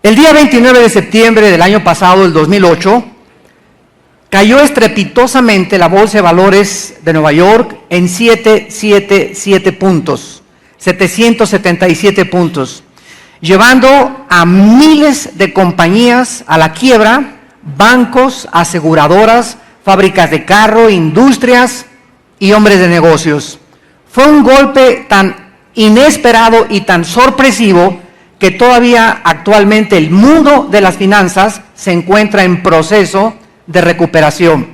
El día 29 de septiembre del año pasado, el 2008, cayó estrepitosamente la Bolsa de Valores de Nueva York en 777 puntos, 777 puntos, llevando a miles de compañías a la quiebra, bancos, aseguradoras, fábricas de carro, industrias y hombres de negocios. Fue un golpe tan inesperado y tan sorpresivo que todavía actualmente el mundo de las finanzas se encuentra en proceso de recuperación.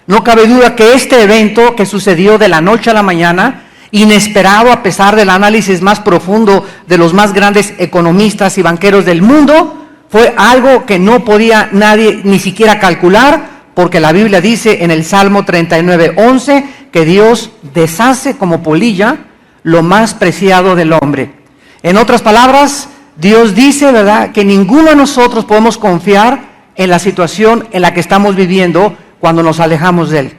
No cabe duda que este evento que sucedió de la noche a la mañana, inesperado a pesar del análisis más profundo de los más grandes economistas y banqueros del mundo, fue algo que no podía nadie ni siquiera calcular, porque la Biblia dice en el Salmo 39:11 que Dios deshace como polilla lo más preciado del hombre. En otras palabras, Dios dice, ¿verdad?, que ninguno de nosotros podemos confiar en la situación en la que estamos viviendo cuando nos alejamos de Él.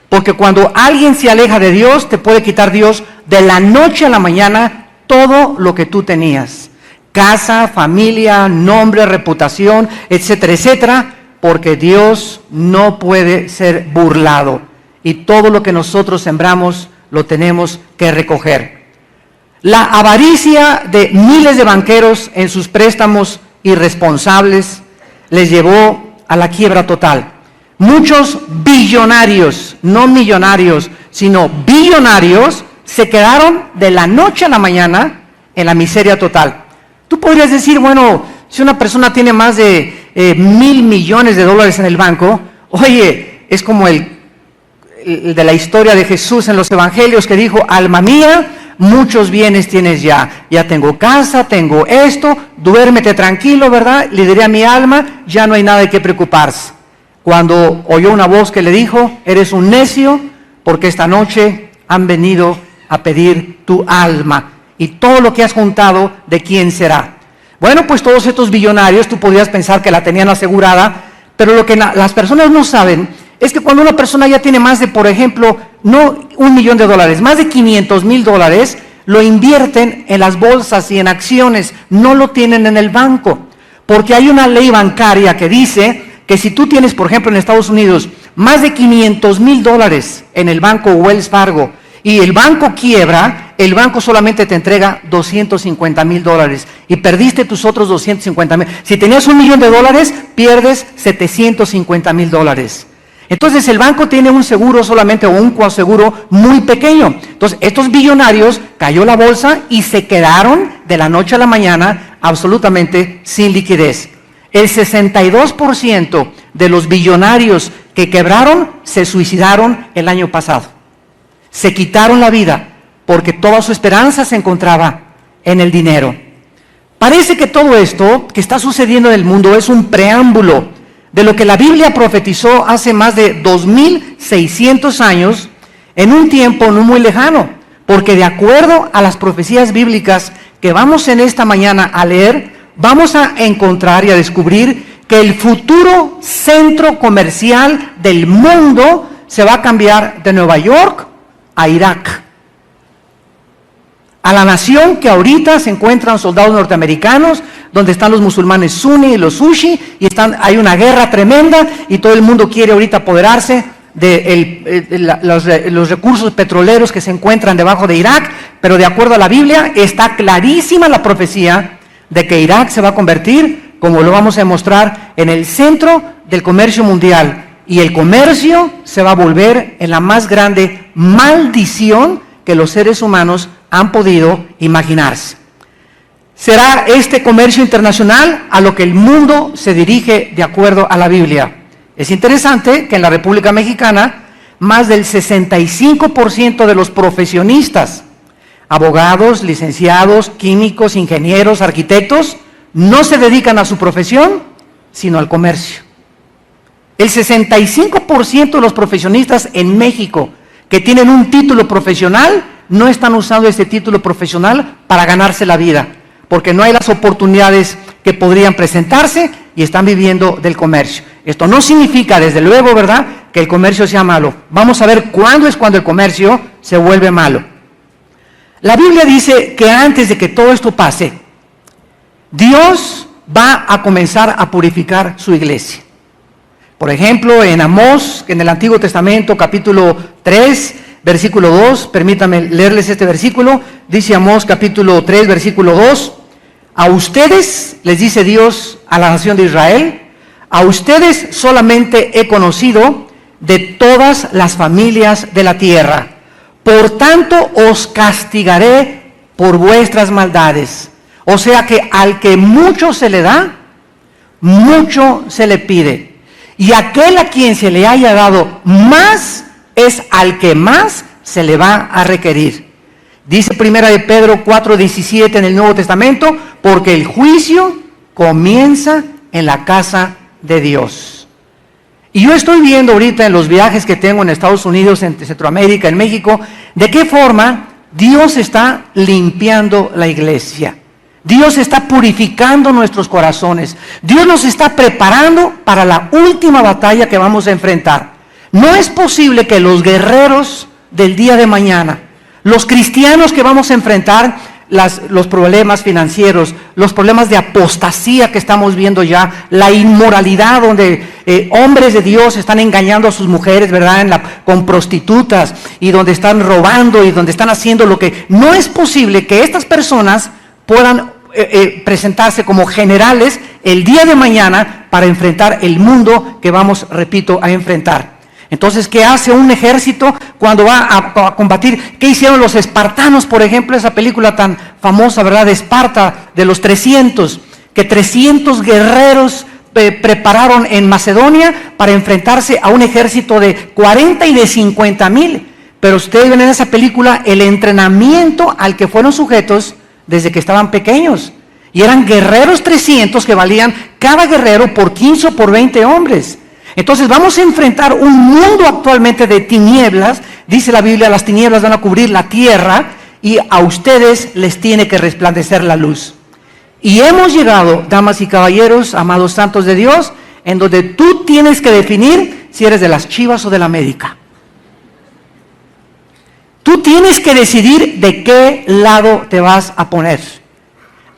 Porque cuando alguien se aleja de Dios, te puede quitar Dios de la noche a la mañana todo lo que tú tenías. Casa, familia, nombre, reputación, etcétera, etcétera, porque Dios no puede ser burlado. Y todo lo que nosotros sembramos lo tenemos que recoger. La avaricia de miles de banqueros en sus préstamos irresponsables les llevó a la quiebra total. Muchos billonarios, no millonarios, sino billonarios, se quedaron de la noche a la mañana en la miseria total. Tú podrías decir, bueno, si una persona tiene más de 1,000 millones de dólares en el banco, oye, es como el de la historia de Jesús en los evangelios que dijo, alma mía, muchos bienes tienes ya tengo casa, tengo esto, duérmete tranquilo, ¿verdad? Le diré a mi alma, ya no hay nada de qué preocuparse. Cuando oyó una voz que le dijo, eres un necio, porque esta noche han venido a pedir tu alma, y todo lo que has juntado, ¿de quién será? Bueno, pues todos estos billonarios, tú podrías pensar que la tenían asegurada, pero lo que las personas no saben es que cuando una persona ya tiene más de, por ejemplo, no $1,000,000, más de $500,000, lo invierten en las bolsas y en acciones, no lo tienen en el banco, porque hay una ley bancaria que dice que si tú tienes, por ejemplo, en Estados Unidos, más de $500,000 en el banco Wells Fargo, y el banco quiebra, el banco solamente te entrega $250,000 y perdiste tus otros 250,000. Si tenías $1,000,000, pierdes $750,000. Entonces el banco tiene un seguro solamente o un coaseguro muy pequeño. Entonces estos billonarios cayó la bolsa y se quedaron de la noche a la mañana absolutamente sin liquidez. El 62% de los billonarios que quebraron se suicidaron el año pasado. Se quitaron la vida porque toda su esperanza se encontraba en el dinero. Parece que todo esto que está sucediendo en el mundo es un preámbulo de lo que la Biblia profetizó hace más de 2,600 años, en un tiempo no muy lejano, porque de acuerdo a las profecías bíblicas que vamos en esta mañana a leer, vamos a encontrar y a descubrir que el futuro centro comercial del mundo se va a cambiar de Nueva York a Irak. A la nación que ahorita se encuentran soldados norteamericanos, donde están los musulmanes suní y los sushi, y hay una guerra tremenda, y todo el mundo quiere ahorita apoderarse de los recursos petroleros que se encuentran debajo de Irak, pero de acuerdo a la Biblia, está clarísima la profecía de que Irak se va a convertir, como lo vamos a demostrar, en el centro del comercio mundial, y el comercio se va a volver en la más grande maldición que los seres humanos han podido imaginarse. Será este comercio internacional a lo que el mundo se dirige de acuerdo a la Biblia. Es interesante que en la República Mexicana, más del 65% de los profesionistas, abogados, licenciados, químicos, ingenieros, arquitectos, no se dedican a su profesión, sino al comercio. El 65% de los profesionistas en México que tienen un título profesional no están usando este título profesional para ganarse la vida, porque no hay las oportunidades que podrían presentarse y están viviendo del comercio. Esto no significa, desde luego, ¿verdad?, que el comercio sea malo. Vamos a ver cuándo es cuando el comercio se vuelve malo. La Biblia dice que antes de que todo esto pase, Dios va a comenzar a purificar su iglesia. Por ejemplo, en Amós, en el Antiguo Testamento, capítulo 3, versículo 2, permítanme leerles este versículo, dice Amós capítulo 3, versículo 2, a ustedes, les dice Dios a la nación de Israel, a ustedes solamente he conocido de todas las familias de la tierra, por tanto os castigaré por vuestras maldades. O sea que al que mucho se le da, mucho se le pide. Y aquel a quien se le haya dado más, es al que más se le va a requerir. Dice primera de Pedro 4:17 en el Nuevo Testamento, porque el juicio comienza en la casa de Dios. Y yo estoy viendo ahorita en los viajes que tengo en Estados Unidos, en Centroamérica, en México, de qué forma Dios está limpiando la iglesia. Dios está purificando nuestros corazones. Dios nos está preparando para la última batalla que vamos a enfrentar. No es posible que los guerreros del día de mañana, los cristianos que vamos a enfrentar los problemas financieros, los problemas de apostasía que estamos viendo ya, la inmoralidad donde hombres de Dios están engañando a sus mujeres, ¿verdad? Con prostitutas, y donde están robando y donde están haciendo lo que... No es posible que estas personas puedan presentarse como generales el día de mañana para enfrentar el mundo que vamos, repito, a enfrentar. Entonces, ¿qué hace un ejército cuando va a combatir? ¿Qué hicieron los espartanos, por ejemplo? Esa película tan famosa, ¿verdad? De Esparta, de los 300, que 300 guerreros prepararon en Macedonia para enfrentarse a un ejército de 40 y de 50,000. Pero ustedes ven en esa película el entrenamiento al que fueron sujetos desde que estaban pequeños. Y eran guerreros 300 que valían cada guerrero por 15 o por 20 hombres. Entonces vamos a enfrentar un mundo actualmente de tinieblas. Dice la Biblia, las tinieblas van a cubrir la tierra y a ustedes les tiene que resplandecer la luz. Y hemos llegado, damas y caballeros, amados santos de Dios, en donde tú tienes que definir si eres de las Chivas o de la América. Tú tienes que decidir de qué lado te vas a poner.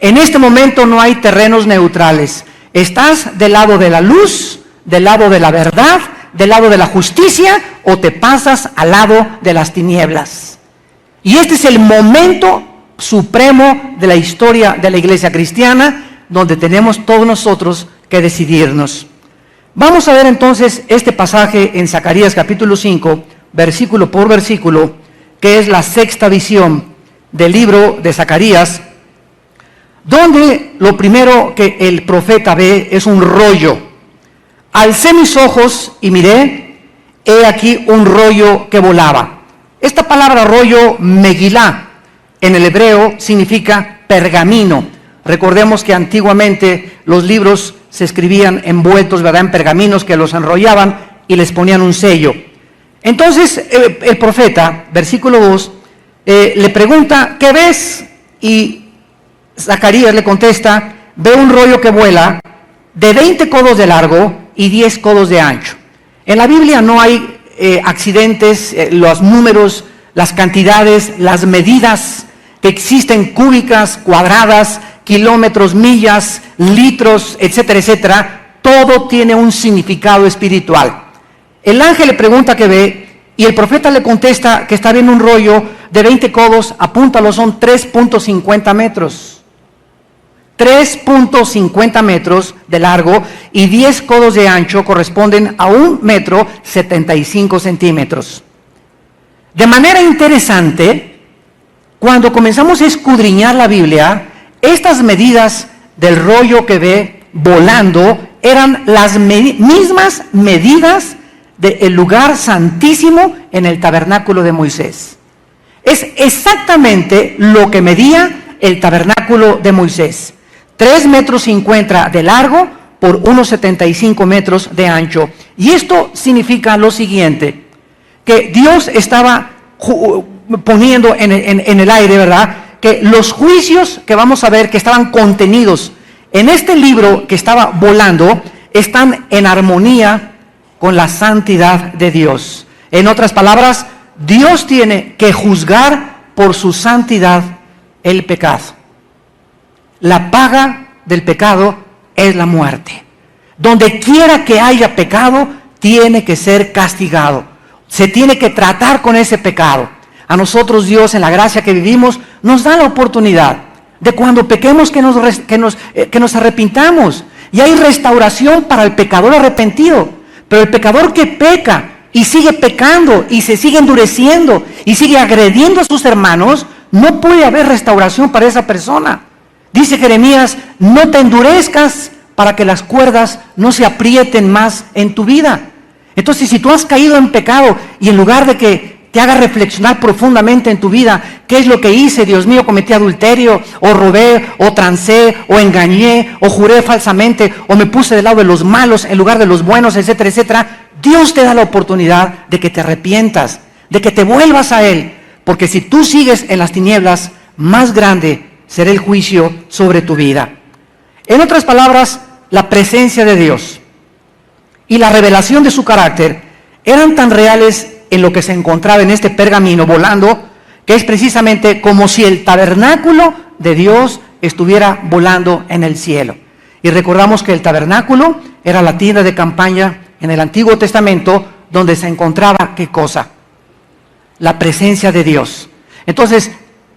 En este momento no hay terrenos neutrales. Estás del lado de la luz, del lado de la verdad, del lado de la justicia, o te pasas al lado de las tinieblas. Y este es el momento supremo de la historia de la iglesia cristiana, donde tenemos todos nosotros que decidirnos. Vamos a ver entonces este pasaje en Zacarías capítulo 5, versículo por versículo, que es la sexta visión del libro de Zacarías, donde lo primero que el profeta ve es un rollo. Alcé mis ojos y miré, he aquí un rollo que volaba. Esta palabra rollo, megilá, en el hebreo significa pergamino. Recordemos que antiguamente los libros se escribían envueltos, ¿verdad?, en pergaminos que los enrollaban y les ponían un sello. Entonces el profeta, versículo 2, le pregunta, ¿qué ves? Y Zacarías le contesta, veo un rollo que vuela de 20 codos de largo y 10 codos de ancho. En la Biblia no hay accidentes, los números, las cantidades, las medidas que existen, cúbicas, cuadradas, kilómetros, millas, litros, etcétera, etcétera. Todo tiene un significado espiritual. El ángel le pregunta qué ve y el profeta le contesta que está viendo un rollo de 20 codos, apúntalo, son 3.50 metros. 3.50 metros de largo y 10 codos de ancho corresponden a 1,75 metros. De manera interesante, cuando comenzamos a escudriñar la Biblia, estas medidas del rollo que ve volando eran las mismas medidas del lugar santísimo en el tabernáculo de Moisés. Es exactamente lo que medía el tabernáculo de Moisés. 3,50 metros de largo por 1,75 metros de ancho. Y esto significa lo siguiente, que Dios estaba poniendo en el aire, ¿verdad?, que los juicios que vamos a ver que estaban contenidos en este libro que estaba volando, están en armonía con la santidad de Dios. En otras palabras, Dios tiene que juzgar por su santidad el pecado. La paga del pecado es la muerte. Donde quiera que haya pecado, tiene que ser castigado. Se tiene que tratar con ese pecado. A nosotros Dios, en la gracia que vivimos, nos da la oportunidad de cuando pequemos que nos arrepintamos. Y hay restauración para el pecador arrepentido. Pero el pecador que peca y sigue pecando y se sigue endureciendo y sigue agrediendo a sus hermanos, no puede haber restauración para esa persona. Dice Jeremías, no te endurezcas para que las cuerdas no se aprieten más en tu vida. Entonces, si tú has caído en pecado y en lugar de que te haga reflexionar profundamente en tu vida, ¿qué es lo que hice? Dios mío, cometí adulterio, o robé, o trancé, o engañé, o juré falsamente, o me puse del lado de los malos en lugar de los buenos, etcétera, etcétera. Dios te da la oportunidad de que te arrepientas, de que te vuelvas a Él, porque si tú sigues en las tinieblas, más grande será el juicio sobre tu vida. En otras palabras, la presencia de Dios y la revelación de su carácter eran tan reales en lo que se encontraba en este pergamino volando, que es precisamente como si el tabernáculo de Dios estuviera volando en el cielo. Y recordamos que el tabernáculo era la tienda de campaña en el Antiguo Testamento, donde se encontraba, ¿qué cosa? La presencia de Dios. Entonces,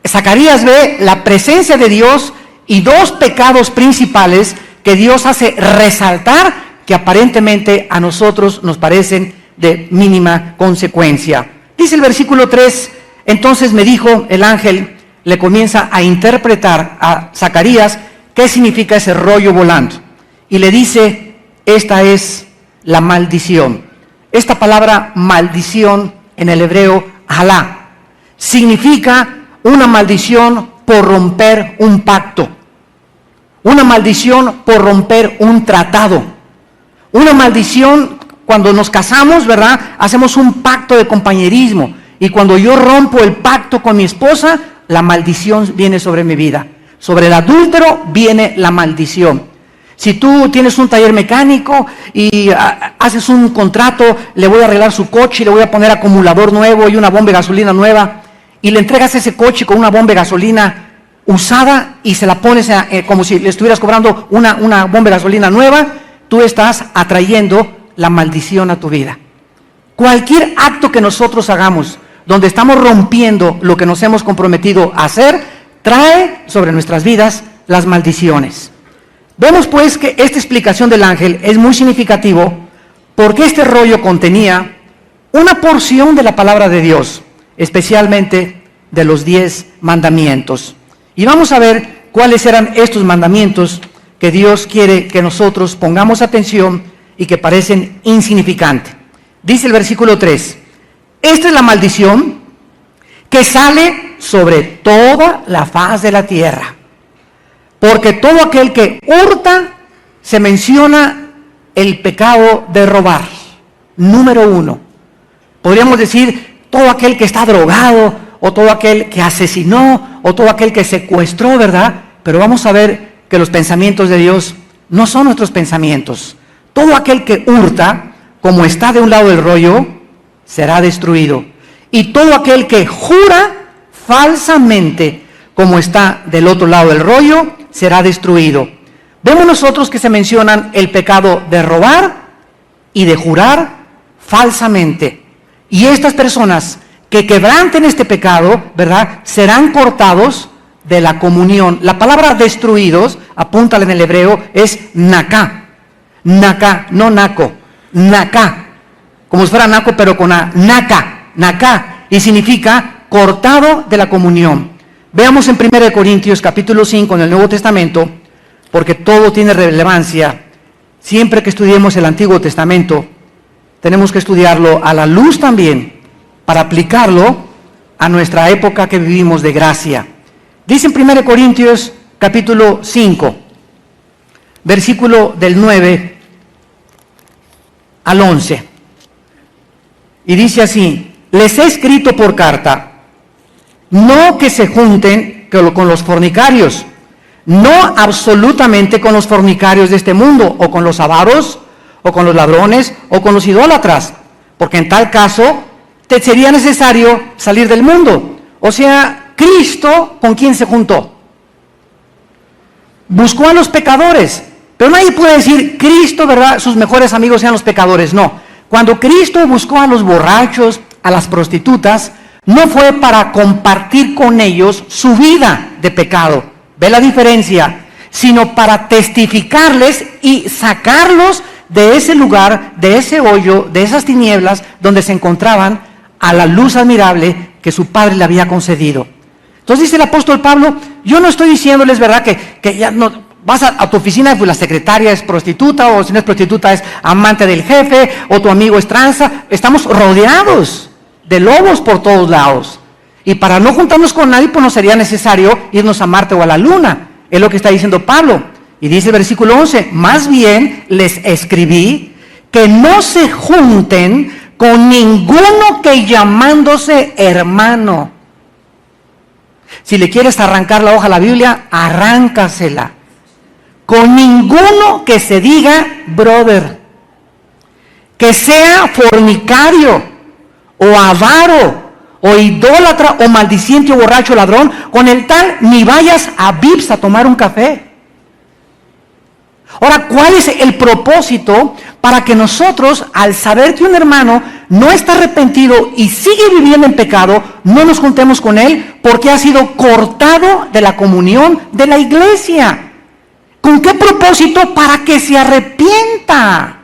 Zacarías ve la presencia de Dios y dos pecados principales que Dios hace resaltar, que aparentemente a nosotros nos parecen de mínima consecuencia. Dice el versículo 3, entonces me dijo el ángel, le comienza a interpretar a Zacarías qué significa ese rollo volando. Y le dice, esta es la maldición. Esta palabra maldición en el hebreo, halá, significa una maldición por romper un pacto. Una maldición por romper un tratado. Una maldición cuando nos casamos, ¿verdad? Hacemos un pacto de compañerismo. Y cuando yo rompo el pacto con mi esposa, la maldición viene sobre mi vida. Sobre el adúltero viene la maldición. Si tú tienes un taller mecánico y haces un contrato, le voy a arreglar su coche y le voy a poner acumulador nuevo y una bomba de gasolina nueva, y le entregas ese coche con una bomba de gasolina usada y se la pones como si le estuvieras cobrando una bomba de gasolina nueva, tú estás atrayendo la maldición a tu vida. Cualquier acto que nosotros hagamos donde estamos rompiendo lo que nos hemos comprometido a hacer, trae sobre nuestras vidas las maldiciones. Vemos pues que esta explicación del ángel es muy significativo porque este rollo contenía una porción de la palabra de Dios, especialmente de los 10 mandamientos. Y vamos a ver cuáles eran estos mandamientos que Dios quiere que nosotros pongamos atención y que parecen insignificantes. Dice el versículo 3, esta es la maldición que sale sobre toda la faz de la tierra, porque todo aquel que hurta, se menciona el pecado de robar, número 1. Podríamos decir, todo aquel que está drogado, o todo aquel que asesinó, o todo aquel que secuestró, ¿verdad? Pero vamos a ver que los pensamientos de Dios no son nuestros pensamientos. Todo aquel que hurta, como está de un lado del rollo, será destruido. Y todo aquel que jura falsamente, como está del otro lado del rollo, será destruido. Vemos nosotros que se mencionan el pecado de robar y de jurar falsamente. Y estas personas que quebranten este pecado, ¿verdad?, serán cortados de la comunión. La palabra destruidos, apúntale en el hebreo, es naká. Naká, no naco, naká, como si fuera naco pero con a, naká, y significa cortado de la comunión. Veamos en 1 Corintios capítulo 5 en el Nuevo Testamento, porque todo tiene relevancia. Siempre que estudiemos el Antiguo Testamento, tenemos que estudiarlo a la luz también, para aplicarlo a nuestra época que vivimos de gracia. Dice en 1 Corintios capítulo 5, versículo del 9 al 11. Y dice así, les he escrito por carta, no que se junten con los fornicarios, no absolutamente con los fornicarios de este mundo, o con los avaros, o con los ladrones, o con los idólatras, porque en tal caso te sería necesario salir del mundo. O sea, Cristo, ¿con quién se juntó? Buscó a los pecadores Pero nadie puede decir, Cristo, ¿verdad?, sus mejores amigos sean los pecadores. No. Cuando Cristo buscó a los borrachos, a las prostitutas, no fue para compartir con ellos su vida de pecado. ¿Ve la diferencia? Sino para testificarles y sacarlos de ese lugar, de ese hoyo, de esas tinieblas donde se encontraban, a la luz admirable que su Padre le había concedido. Entonces dice el apóstol Pablo, yo no estoy diciéndoles, ¿verdad?, que ya no vas a tu oficina, pues la secretaria es prostituta, o si no es prostituta es amante del jefe, o tu amigo es tranza. Estamos rodeados de lobos por todos lados. Y para no juntarnos con nadie, pues no sería necesario irnos a Marte o a la Luna. Es lo que está diciendo Pablo. Y dice el versículo 11, más bien les escribí que no se junten con ninguno que llamándose hermano. Si le quieres arrancar la hoja a la Biblia, arráncasela. Con ninguno que se diga brother, que sea fornicario, o avaro, o idólatra, o maldiciente, o borracho, ladrón, con el tal ni vayas a Vips a tomar un café. Ahora, ¿cuál es el propósito para que nosotros, al saber que un hermano no está arrepentido y sigue viviendo en pecado, no nos juntemos con él porque ha sido cortado de la comunión de la iglesia? ¿Con qué propósito? Para que se arrepienta,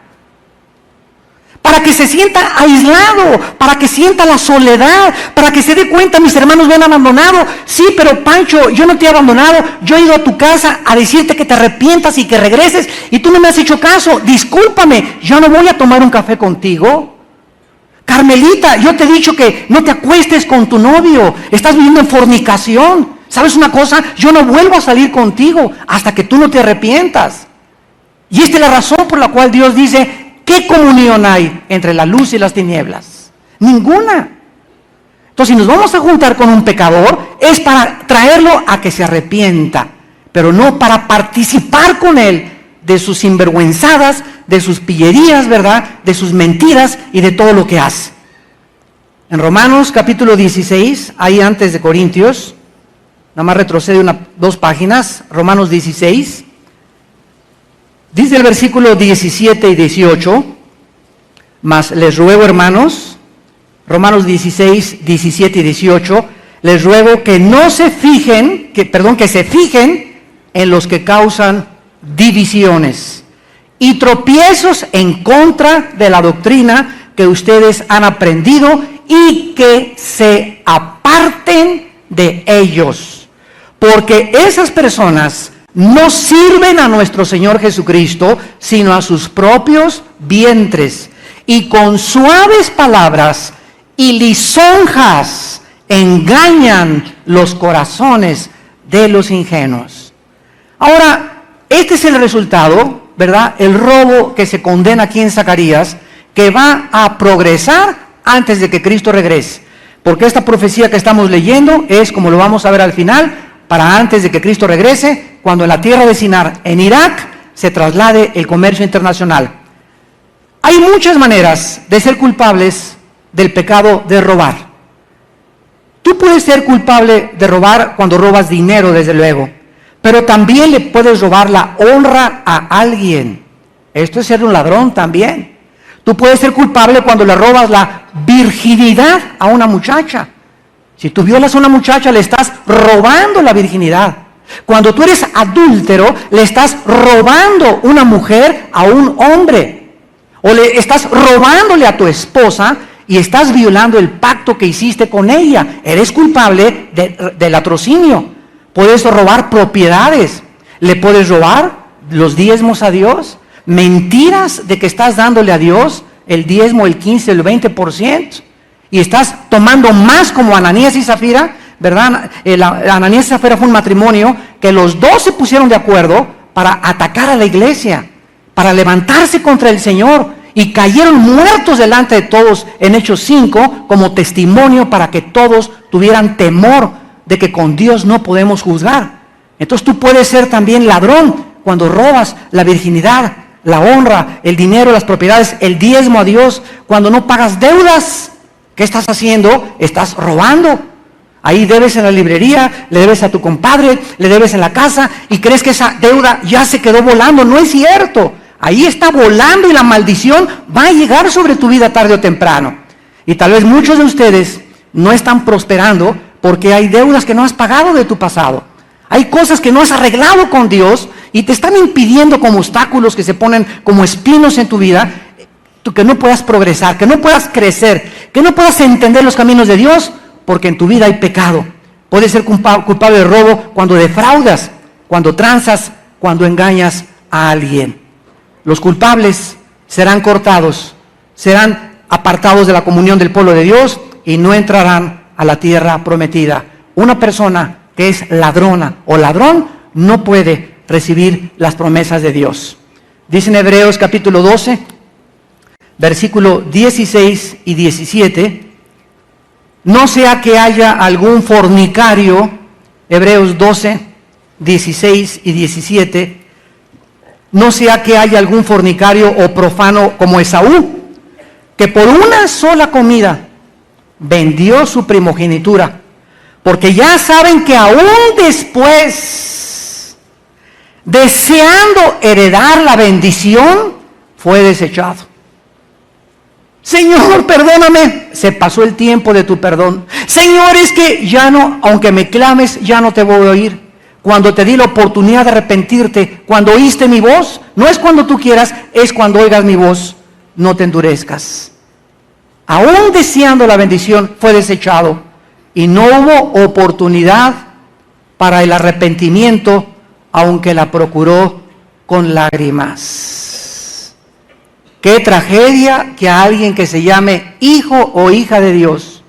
para que se sienta aislado, para que sienta la soledad, para que se dé cuenta, mis hermanos me han abandonado. Sí, pero Pancho, yo no te he abandonado, yo he ido a tu casa a decirte que te arrepientas y que regreses, y tú no me has hecho caso. Discúlpame, yo no voy a tomar un café contigo. Carmelita, yo te he dicho que no te acuestes con tu novio, estás viviendo en fornicación. ¿Sabes una cosa? Yo no vuelvo a salir contigo hasta que tú no te arrepientas. Y esta es la razón por la cual Dios dice, ¿qué comunión hay entre la luz y las tinieblas? Ninguna. Entonces, si nos vamos a juntar con un pecador, es para traerlo a que se arrepienta, pero no para participar con él de sus sinvergüenzadas, de sus pillerías, ¿verdad?, de sus mentiras y de todo lo que hace. En Romanos capítulo 16, ahí antes de Corintios, nada más retrocede 2 páginas, Romanos 16, dice el versículo 17 y 18, mas les ruego, hermanos, Romanos 16, 17 y 18, les ruego que no se fijen, que se fijen en los que causan divisiones y tropiezos en contra de la doctrina que ustedes han aprendido y que se aparten de ellos, porque esas personas no sirven a nuestro Señor Jesucristo, sino a sus propios vientres, y con suaves palabras y lisonjas engañan los corazones de los ingenuos. Ahora, este es el resultado, ¿verdad?, el robo que se condena aquí en Zacarías, que va a progresar antes de que Cristo regrese, porque esta profecía que estamos leyendo es, como lo vamos a ver al final, para antes de que Cristo regrese, cuando en la tierra de Sinar, en Irak, se traslade el comercio internacional. Hay muchas maneras de ser culpables del pecado de robar. Tú puedes ser culpable de robar cuando robas dinero, desde luego, pero también le puedes robar la honra a alguien. Esto es ser un ladrón también. Tú puedes ser culpable cuando le robas la virginidad a una muchacha. Si tú violas a una muchacha, le estás robando la virginidad. Cuando tú eres adúltero, le estás robando una mujer a un hombre. O le estás robándole a tu esposa y estás violando el pacto que hiciste con ella. Eres culpable de latrocinio. Puedes robar propiedades. Le puedes robar los diezmos a Dios. Mentiras de que estás dándole a Dios el diezmo, el 15, el 20%. Y estás tomando más, como Ananías y Zafira, ¿verdad? Ananías y Zafira fue un matrimonio que los dos se pusieron de acuerdo para atacar a la iglesia, para levantarse contra el Señor, y cayeron muertos delante de todos en Hechos 5 como testimonio para que todos tuvieran temor de que con Dios no podemos juzgar. Entonces tú puedes ser también ladrón cuando robas la virginidad, la honra, el dinero, las propiedades, el diezmo a Dios, cuando no pagas deudas. ¿Qué estás haciendo? Estás robando. Ahí debes en la librería, le debes a tu compadre, le debes en la casa y crees que esa deuda ya se quedó volando. No es cierto. Ahí está volando y la maldición va a llegar sobre tu vida tarde o temprano. Y tal vez muchos de ustedes no están prosperando porque hay deudas que no has pagado de tu pasado. Hay cosas que no has arreglado con Dios y te están impidiendo como obstáculos que se ponen como espinos en tu vida, que no puedas progresar, que no puedas crecer, que no puedas entender los caminos de Dios, porque en tu vida hay pecado. Puedes ser culpable de robo cuando defraudas, cuando tranzas, cuando engañas a alguien. Los culpables serán cortados, serán apartados de la comunión del pueblo de Dios y no entrarán a la tierra prometida. Una persona que es ladrona o ladrón no puede recibir las promesas de Dios. Dice en Hebreos capítulo 12, versículo 16 y 17, no sea que haya algún fornicario, Hebreos 12, 16 y 17, no sea que haya algún fornicario o profano como Esaú, que por una sola comida vendió su primogenitura, porque ya saben que aún después, deseando heredar la bendición, fue desechado. Señor, perdóname. Se pasó el tiempo de tu perdón. Señor, es que ya no, aunque me clames, ya no te voy a oír. Cuando te di la oportunidad de arrepentirte, cuando oíste mi voz, no es cuando tú quieras, es cuando oigas mi voz, no te endurezcas. Aún deseando la bendición, fue desechado y no hubo oportunidad para el arrepentimiento, aunque la procuró con lágrimas. Qué tragedia que a alguien que se llame hijo o hija de Dios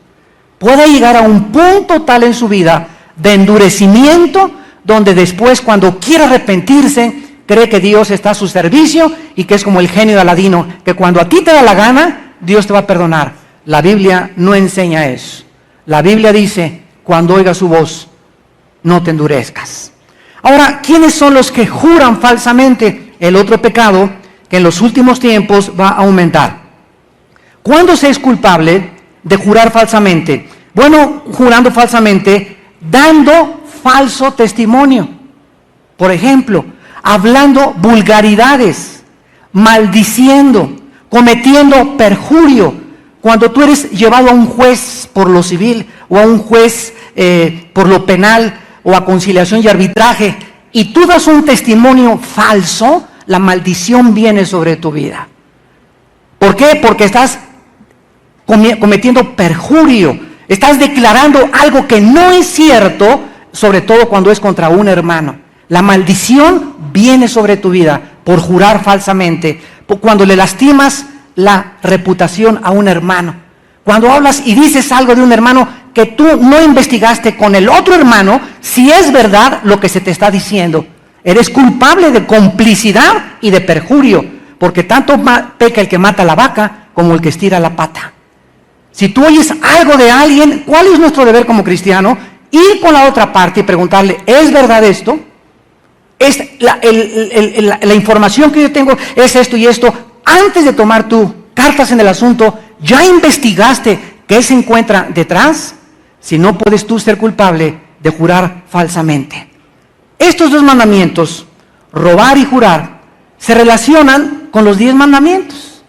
pueda llegar a un punto tal en su vida de endurecimiento, donde después cuando quiere arrepentirse, cree que Dios está a su servicio y que es como el genio de Aladino, que cuando a ti te da la gana, Dios te va a perdonar. La Biblia no enseña eso. La Biblia dice, cuando oigas su voz, no te endurezcas. Ahora, ¿quiénes son los que juran falsamente? El otro pecado que en los últimos tiempos va a aumentar. ¿Cuándo se es culpable de jurar falsamente? Bueno, jurando falsamente, dando falso testimonio. Por ejemplo, hablando vulgaridades, maldiciendo, cometiendo perjurio. Cuando tú eres llevado a un juez por lo civil o a un juez por lo penal o a conciliación y arbitraje y tú das un testimonio falso, la maldición viene sobre tu vida. ¿Por qué? Porque estás cometiendo perjurio, estás declarando algo que no es cierto, sobre todo cuando es contra un hermano. La maldición viene sobre tu vida por jurar falsamente, cuando le lastimas la reputación a un hermano, cuando hablas y dices algo de un hermano que tú no investigaste con el otro hermano, si es verdad lo que se te está diciendo. Eres culpable de complicidad y de perjurio, porque tanto peca el que mata la vaca como el que estira la pata. Si tú oyes algo de alguien, ¿cuál es nuestro deber como cristiano? Ir con la otra parte y preguntarle, ¿es verdad esto? ¿Es la información que yo tengo es esto y esto? Antes de tomar tú cartas en el asunto, ¿ya investigaste qué se encuentra detrás? Si no, puedes tú ser culpable de jurar falsamente. Estos dos mandamientos, robar y jurar, se relacionan con los 10 mandamientos.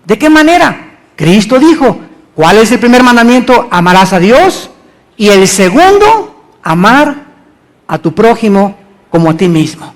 ¿De qué manera? Cristo dijo, ¿cuál es el primer mandamiento? Amarás a Dios. Y el segundo, amar a tu prójimo como a ti mismo.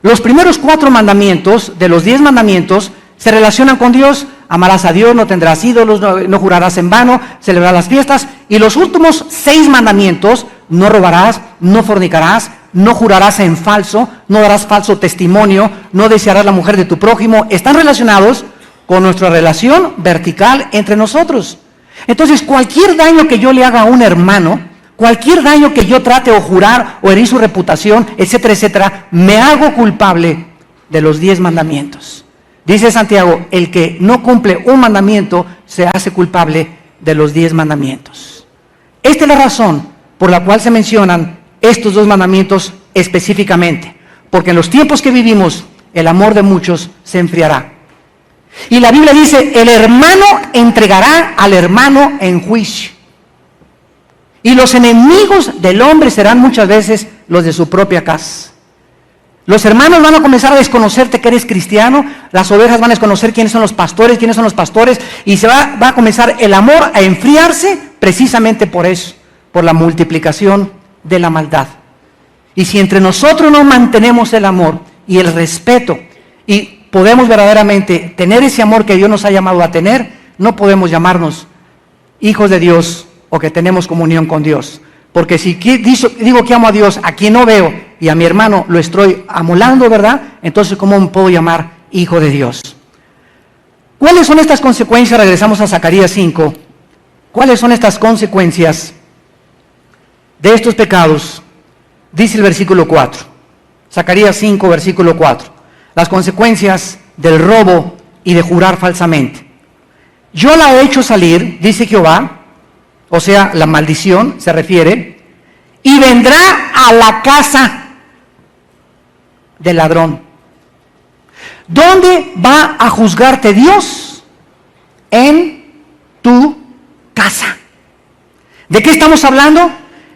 Los primeros 4 mandamientos de los 10 mandamientos se relacionan con Dios. Amarás a Dios, no tendrás ídolos, no jurarás en vano, celebrarás las fiestas. Y los últimos 6 mandamientos, no robarás, no fornicarás, no jurarás en falso, no darás falso testimonio, no desearás la mujer de tu prójimo, están relacionados con nuestra relación vertical entre nosotros. Entonces, cualquier daño que yo le haga a un hermano, cualquier daño que yo trate o jurar o herir su reputación, etcétera, etcétera, me hago culpable de los 10 mandamientos. Dice Santiago, el que no cumple un mandamiento se hace culpable de los 10 mandamientos. Esta es la razón por la cual se mencionan estos 2 mandamientos específicamente, porque en los tiempos que vivimos el amor de muchos se enfriará. Y la Biblia dice, el hermano entregará al hermano en juicio. Y los enemigos del hombre serán muchas veces los de su propia casa. Los hermanos van a comenzar a desconocerte que eres cristiano, las ovejas van a desconocer quiénes son los pastores, y se va a comenzar el amor a enfriarse precisamente por eso, por la multiplicación de la maldad. Y si entre nosotros no mantenemos el amor y el respeto, y podemos verdaderamente tener ese amor que Dios nos ha llamado a tener, no podemos llamarnos hijos de Dios o que tenemos comunión con Dios. Porque si digo que amo a Dios a quien no veo y a mi hermano lo estoy amolando, ¿verdad? Entonces, ¿cómo me puedo llamar hijo de Dios? ¿Cuáles son estas consecuencias? Regresamos a Zacarías 5. ¿Cuáles son estas consecuencias de estos pecados? Dice el versículo 4. Zacarías 5, versículo 4. Las consecuencias del robo y de jurar falsamente. Yo la he hecho salir, dice Jehová, o sea, la maldición se refiere, y vendrá a la casa del ladrón. ¿Dónde va a juzgarte Dios? En tu casa. ¿De qué estamos hablando?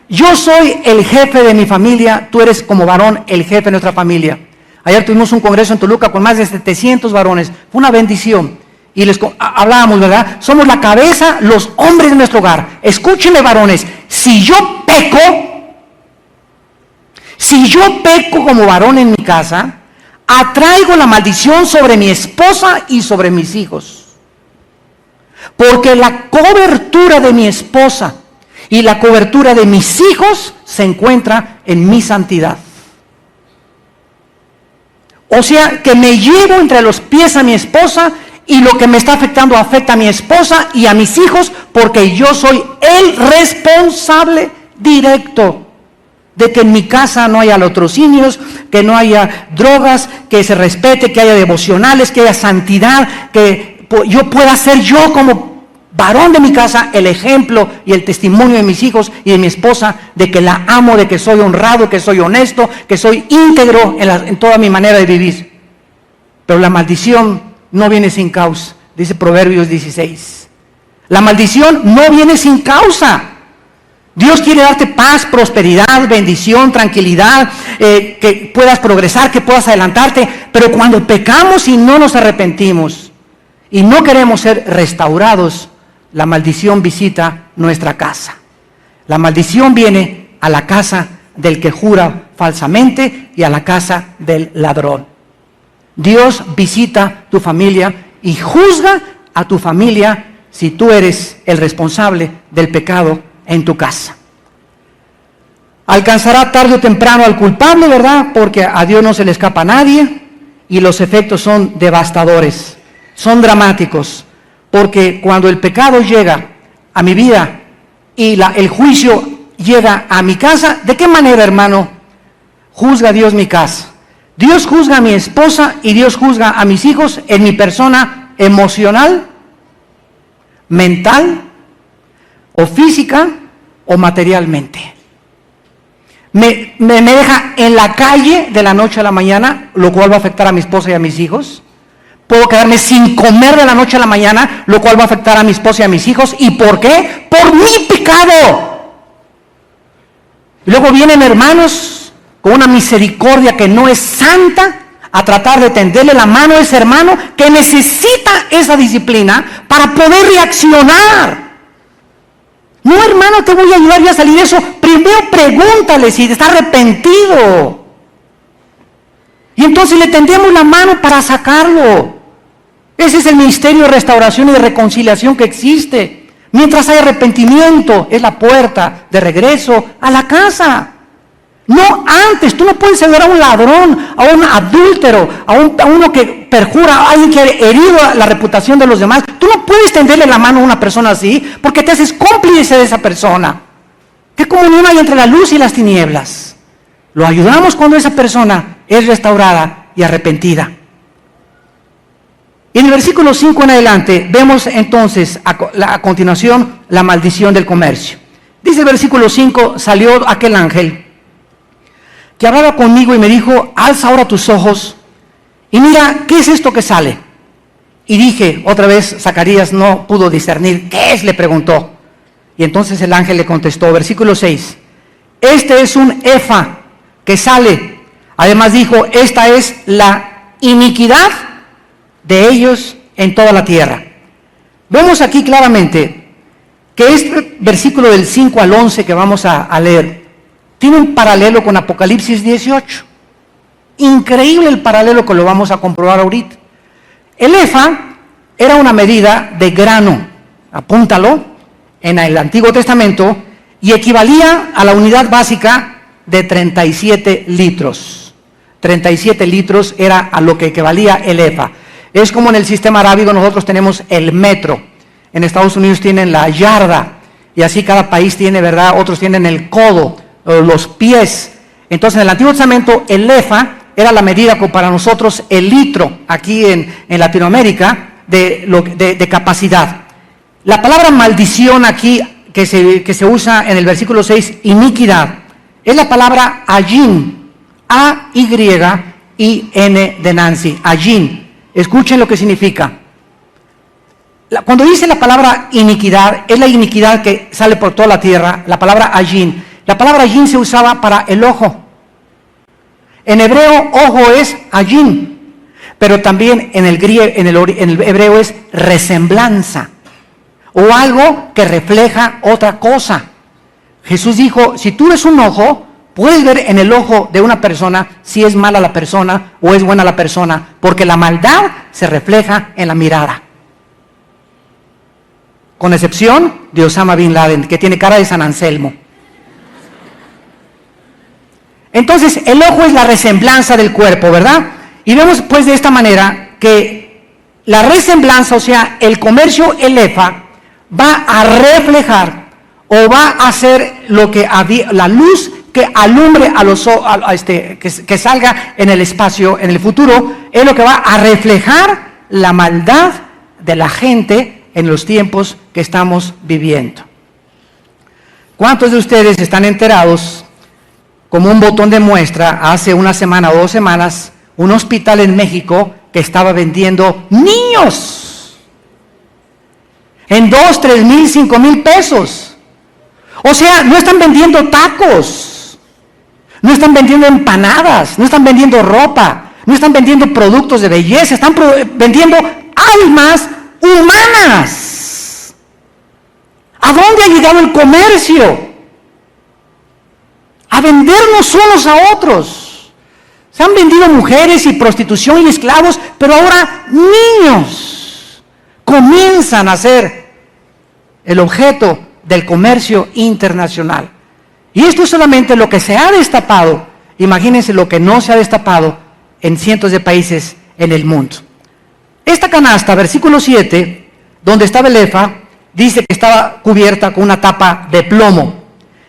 Yo soy el jefe de mi familia, tú eres como varón el jefe de nuestra familia. Ayer tuvimos un congreso en Toluca con más de 700 varones, fue una bendición. Y les hablábamos, ¿verdad? Somos la cabeza, los hombres de nuestro hogar. Escúchenme, varones, si yo peco como varón en mi casa, atraigo la maldición sobre mi esposa y sobre mis hijos. Porque la cobertura de mi esposa y la cobertura de mis hijos se encuentra en mi santidad. O sea, que me llevo entre los pies a mi esposa, y lo que me está afectando afecta a mi esposa y a mis hijos, porque yo soy el responsable directo de que en mi casa no haya latrocinios, que no haya drogas, que se respete, que haya devocionales, que haya santidad, que yo pueda ser yo como varón de mi casa el ejemplo y el testimonio de mis hijos y de mi esposa, de que la amo, de que soy honrado, que soy honesto, que soy íntegro en toda mi manera de vivir. Pero la maldición no viene sin causa, dice Proverbios 16. La maldición no viene sin causa. Dios quiere darte paz, prosperidad, bendición, tranquilidad, que puedas progresar, que puedas adelantarte, pero cuando pecamos y no nos arrepentimos y no queremos ser restaurados, la maldición visita nuestra casa. La maldición viene a la casa del que jura falsamente y a la casa del ladrón. Dios visita tu familia y juzga a tu familia si tú eres el responsable del pecado en tu casa. Alcanzará tarde o temprano al culpable, ¿verdad? Porque a Dios no se le escapa a nadie y los efectos son devastadores, son dramáticos. Porque cuando el pecado llega a mi vida y el juicio llega a mi casa, ¿de qué manera, hermano, juzga Dios mi casa? Dios juzga a mi esposa y Dios juzga a mis hijos en mi persona emocional, mental, o física, o materialmente. Me deja en la calle de la noche a la mañana, lo cual va a afectar a mi esposa y a mis hijos. Puedo quedarme sin comer de la noche a la mañana, lo cual va a afectar a mi esposa y a mis hijos. ¿Y por qué? Por mi pecado. Y luego vienen hermanos con una misericordia que no es santa, a tratar de tenderle la mano a ese hermano que necesita esa disciplina para poder reaccionar. No, hermano, te voy a ayudar yo a salir de eso. Primero pregúntale si está arrepentido. Y entonces le tendemos la mano para sacarlo. Ese es el ministerio de restauración y de reconciliación que existe. Mientras hay arrepentimiento, es la puerta de regreso a la casa. No antes. Tú no puedes ayudar a un ladrón, a un adúltero, a uno que perjura, a alguien que ha herido la reputación de los demás. Tú no puedes tenderle la mano a una persona así, porque te haces cómplice de esa persona. ¿Qué comunión hay entre la luz y las tinieblas? Lo ayudamos cuando esa persona es restaurada y arrepentida. Y en el versículo 5 en adelante, vemos entonces a continuación la maldición del comercio. Dice el versículo 5, salió aquel ángel que hablaba conmigo y me dijo, alza ahora tus ojos y mira, ¿qué es esto que sale? Y dije, otra vez Zacarías no pudo discernir, ¿qué es? Le preguntó. Y entonces el ángel le contestó, versículo 6, este es un efa que sale. Además dijo, esta es la iniquidad de ellos en toda la tierra. Vemos aquí claramente que este versículo del 5 al 11 que vamos a leer, tiene un paralelo con Apocalipsis 18. Increíble el paralelo que lo vamos a comprobar ahorita. El efa era una medida de grano, apúntalo, en el Antiguo Testamento, y equivalía a la unidad básica de 37 litros. 37 litros era a lo que equivalía el efa. Es como en el sistema arábigo nosotros tenemos el metro. En Estados Unidos tienen la yarda, y así cada país tiene, ¿verdad? Otros tienen el codo, los pies. Entonces en el Antiguo Testamento el efa era la medida como para nosotros el litro, aquí en Latinoamérica, de capacidad. La palabra maldición aquí, que se usa en el versículo 6, iniquidad, es la palabra ayin, A-Y-I-N de Nancy, ayin. Escuchen lo que significa. Cuando dice la palabra iniquidad, es la iniquidad que sale por toda la tierra, la palabra ayin. La palabra ayin se usaba para el ojo. En hebreo, ojo es ayin, pero también en el hebreo es resemblanza, o algo que refleja otra cosa. Jesús dijo, si tú eres un ojo, puedes ver en el ojo de una persona si es mala la persona o es buena la persona, porque la maldad se refleja en la mirada. Con excepción de Osama Bin Laden, que tiene cara de San Anselmo. Entonces, el ojo es la resemblanza del cuerpo, ¿verdad? Y vemos pues de esta manera que la resemblanza, o sea, el comercio, el efa, va a reflejar o va a hacer lo que la luz que alumbre a los que salga en el espacio, en el futuro, es lo que va a reflejar la maldad de la gente en los tiempos que estamos viviendo. ¿Cuántos de ustedes están enterados? Como un botón de muestra, hace una semana o 2 semanas, un hospital en México que estaba vendiendo niños en 2, 3 mil, 5 mil pesos. O sea, no están vendiendo tacos, no están vendiendo empanadas, no están vendiendo ropa, no están vendiendo productos de belleza, están vendiendo almas humanas. ¿A dónde ha llegado el comercio? A vendernos unos a otros. Se han vendido mujeres y prostitución y esclavos, pero ahora niños comienzan a ser el objeto del comercio internacional. Y esto es solamente lo que se ha destapado. Imagínense lo que no se ha destapado en cientos de países en el mundo. Esta canasta, versículo 7, donde estaba el efa, dice que estaba cubierta con una tapa de plomo,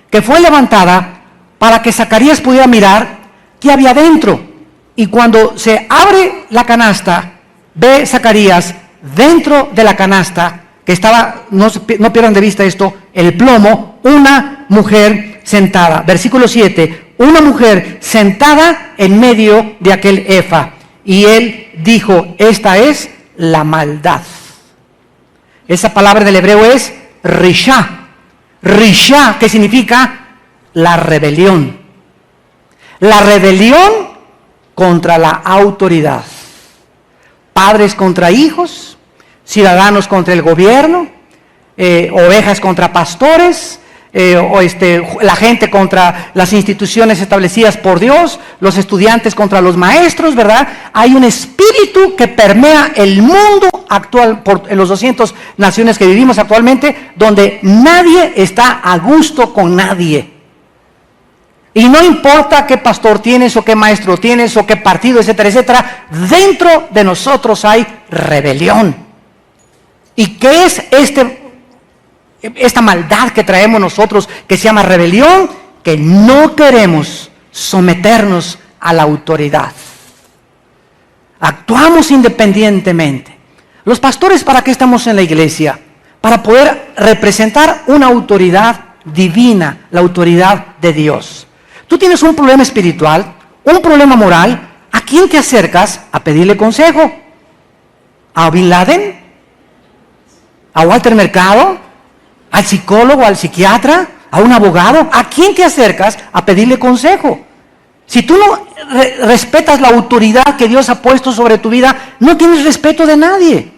que fue levantada para que Zacarías pudiera mirar qué había dentro. Y cuando se abre la canasta, ve Zacarías dentro de la canasta, que estaba, no pierdan de vista esto, el plomo, una mujer sentada. Versículo 7, una mujer sentada en medio de aquel efa. Y él dijo, esta es la maldad. Esa palabra del hebreo es rishá. Rishá, que significa la rebelión. La rebelión contra la autoridad. Padres contra hijos, ciudadanos contra el gobierno, ovejas contra pastores, la gente contra las instituciones establecidas por Dios, los estudiantes contra los maestros, ¿verdad? Hay un espíritu que permea el mundo actual, en los 200 naciones que vivimos actualmente, donde nadie está a gusto con nadie. Y no importa qué pastor tienes, o qué maestro tienes, o qué partido, etcétera, etcétera, dentro de nosotros hay rebelión. ¿Y qué es esta maldad que traemos nosotros, que se llama rebelión? Que no queremos someternos a la autoridad. Actuamos independientemente. Los pastores, ¿para qué estamos en la iglesia? Para poder representar una autoridad divina, la autoridad de Dios. Tú tienes un problema espiritual, un problema moral, ¿a quién te acercas a pedirle consejo? ¿A Bin Laden? ¿A Walter Mercado? ¿Al psicólogo, al psiquiatra, a un abogado? ¿A quién te acercas a pedirle consejo? Si tú no respetas la autoridad que Dios ha puesto sobre tu vida, no tienes respeto de nadie.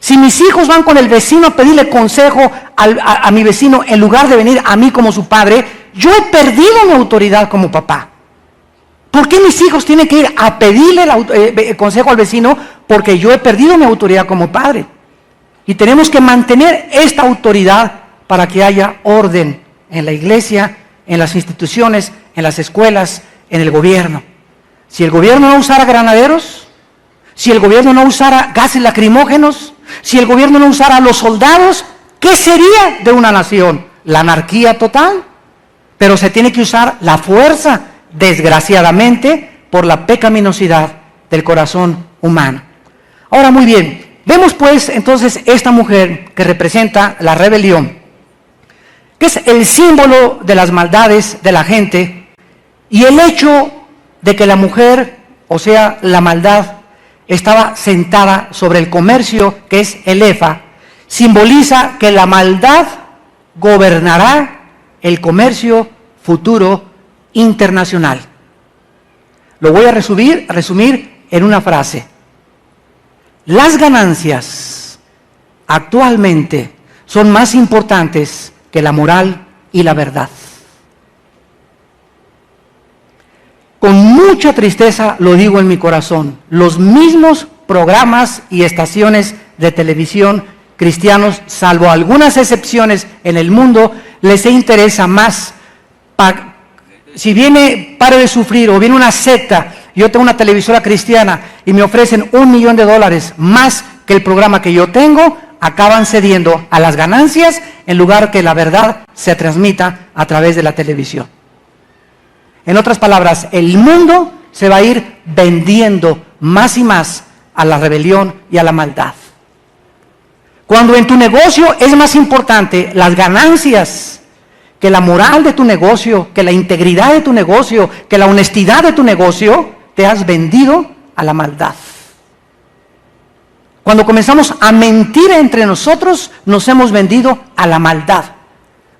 Si mis hijos van con el vecino a pedirle consejo a mi vecino en lugar de venir a mí como su padre, yo he perdido mi autoridad como papá. ¿Por qué mis hijos tienen que ir a pedirle el consejo al vecino? Porque yo he perdido mi autoridad como padre. Y tenemos que mantener esta autoridad para que haya orden en la iglesia, en las instituciones, en las escuelas, en el gobierno. Si el gobierno no usara granaderos, si el gobierno no usara gases lacrimógenos, si el gobierno no usara a los soldados, ¿qué sería de una nación? La anarquía total. Pero se tiene que usar la fuerza, desgraciadamente, por la pecaminosidad del corazón humano. Ahora, muy bien, vemos pues entonces esta mujer que representa la rebelión, que es el símbolo de las maldades de la gente, y el hecho de que la mujer, o sea, la maldad, estaba sentada sobre el comercio, que es el efa, simboliza que la maldad gobernará el comercio futuro internacional. Lo voy a resumir en una frase. Las ganancias actualmente son más importantes que la moral y la verdad. Con mucha tristeza lo digo en mi corazón, los mismos programas y estaciones de televisión cristianos, salvo algunas excepciones en el mundo, les interesa más, si viene Pare de Sufrir o viene una secta, yo tengo una televisora cristiana y me ofrecen $1 millón más que el programa que yo tengo, acaban cediendo a las ganancias en lugar que la verdad se transmita a través de la televisión. En otras palabras, el mundo se va a ir vendiendo más y más a la rebelión y a la maldad. Cuando en tu negocio es más importante las ganancias que la moral de tu negocio, que la integridad de tu negocio, que la honestidad de tu negocio, te has vendido a la maldad. Cuando comenzamos a mentir entre nosotros, nos hemos vendido a la maldad.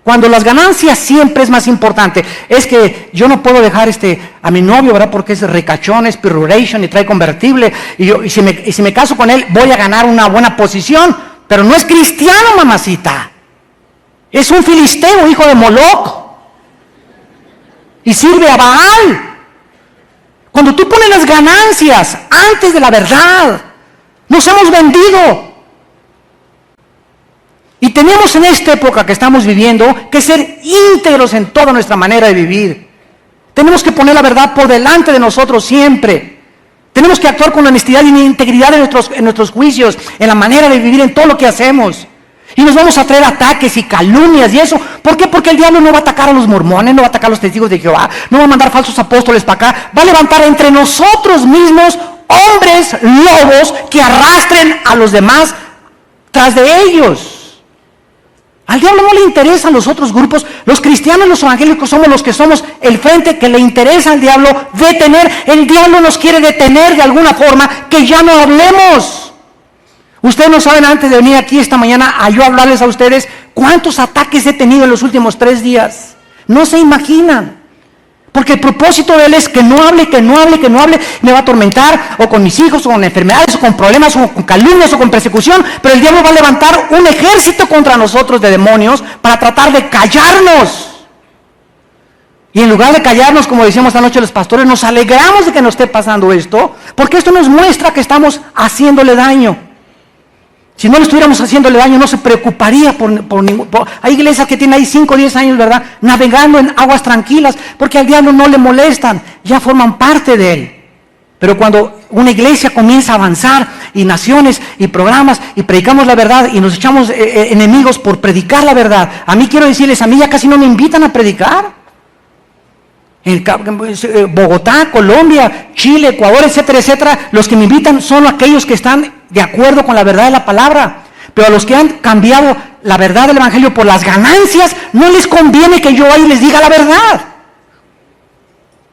Cuando las ganancias siempre es más importante, es que yo no puedo dejar a mi novio, ¿verdad? Porque es ricachón, es piruration y trae convertible, y si me caso con él voy a ganar una buena posición, pero no es cristiano, mamacita. Es un filisteo, hijo de Moloc, y sirve a Baal. Cuando tú pones las ganancias antes de la verdad, nos hemos vendido. Y tenemos en esta época que estamos viviendo que ser íntegros en toda nuestra manera de vivir. Tenemos que poner la verdad por delante de nosotros siempre. Tenemos que actuar con honestidad y integridad en nuestros juicios, en la manera de vivir, en todo lo que hacemos. Y nos vamos a traer ataques y calumnias y eso. ¿Por qué? Porque el diablo no va a atacar a los mormones, no va a atacar a los testigos de Jehová, no va a mandar falsos apóstoles para acá. Va a levantar entre nosotros mismos hombres lobos que arrastren a los demás tras de ellos. Al diablo no le interesan los otros grupos. Los cristianos, los evangélicos somos los que somos el frente que le interesa al diablo detener. El diablo nos quiere detener de alguna forma que ya no hablemos. Ustedes no saben, antes de venir aquí esta mañana a yo hablarles a ustedes cuántos ataques he tenido en los últimos 3 días. No se imaginan. Porque el propósito de él es que no hable, que no hable, que no hable. Me va a atormentar, o con mis hijos, o con enfermedades, o con problemas, o con calumnias, o con persecución. Pero el diablo va a levantar un ejército contra nosotros de demonios para tratar de callarnos. Y en lugar de callarnos, como decíamos esta noche los pastores, nos alegramos de que nos esté pasando esto, porque esto nos muestra que estamos haciéndole daño. Si no le estuviéramos haciéndole daño, no se preocuparía por ningún... Hay iglesias que tienen ahí 5 o 10 años, ¿verdad? Navegando en aguas tranquilas, porque al diablo no le molestan, ya forman parte de él. Pero cuando una iglesia comienza a avanzar, y naciones, y programas, y predicamos la verdad, y nos echamos enemigos por predicar la verdad. A mí quiero decirles, a mí ya casi no me invitan a predicar. En Bogotá, Colombia, Chile, Ecuador, etcétera, etcétera, los que me invitan son aquellos que están de acuerdo con la verdad de la palabra. Pero a los que han cambiado la verdad del evangelio por las ganancias, no les conviene que yo vaya y les diga la verdad.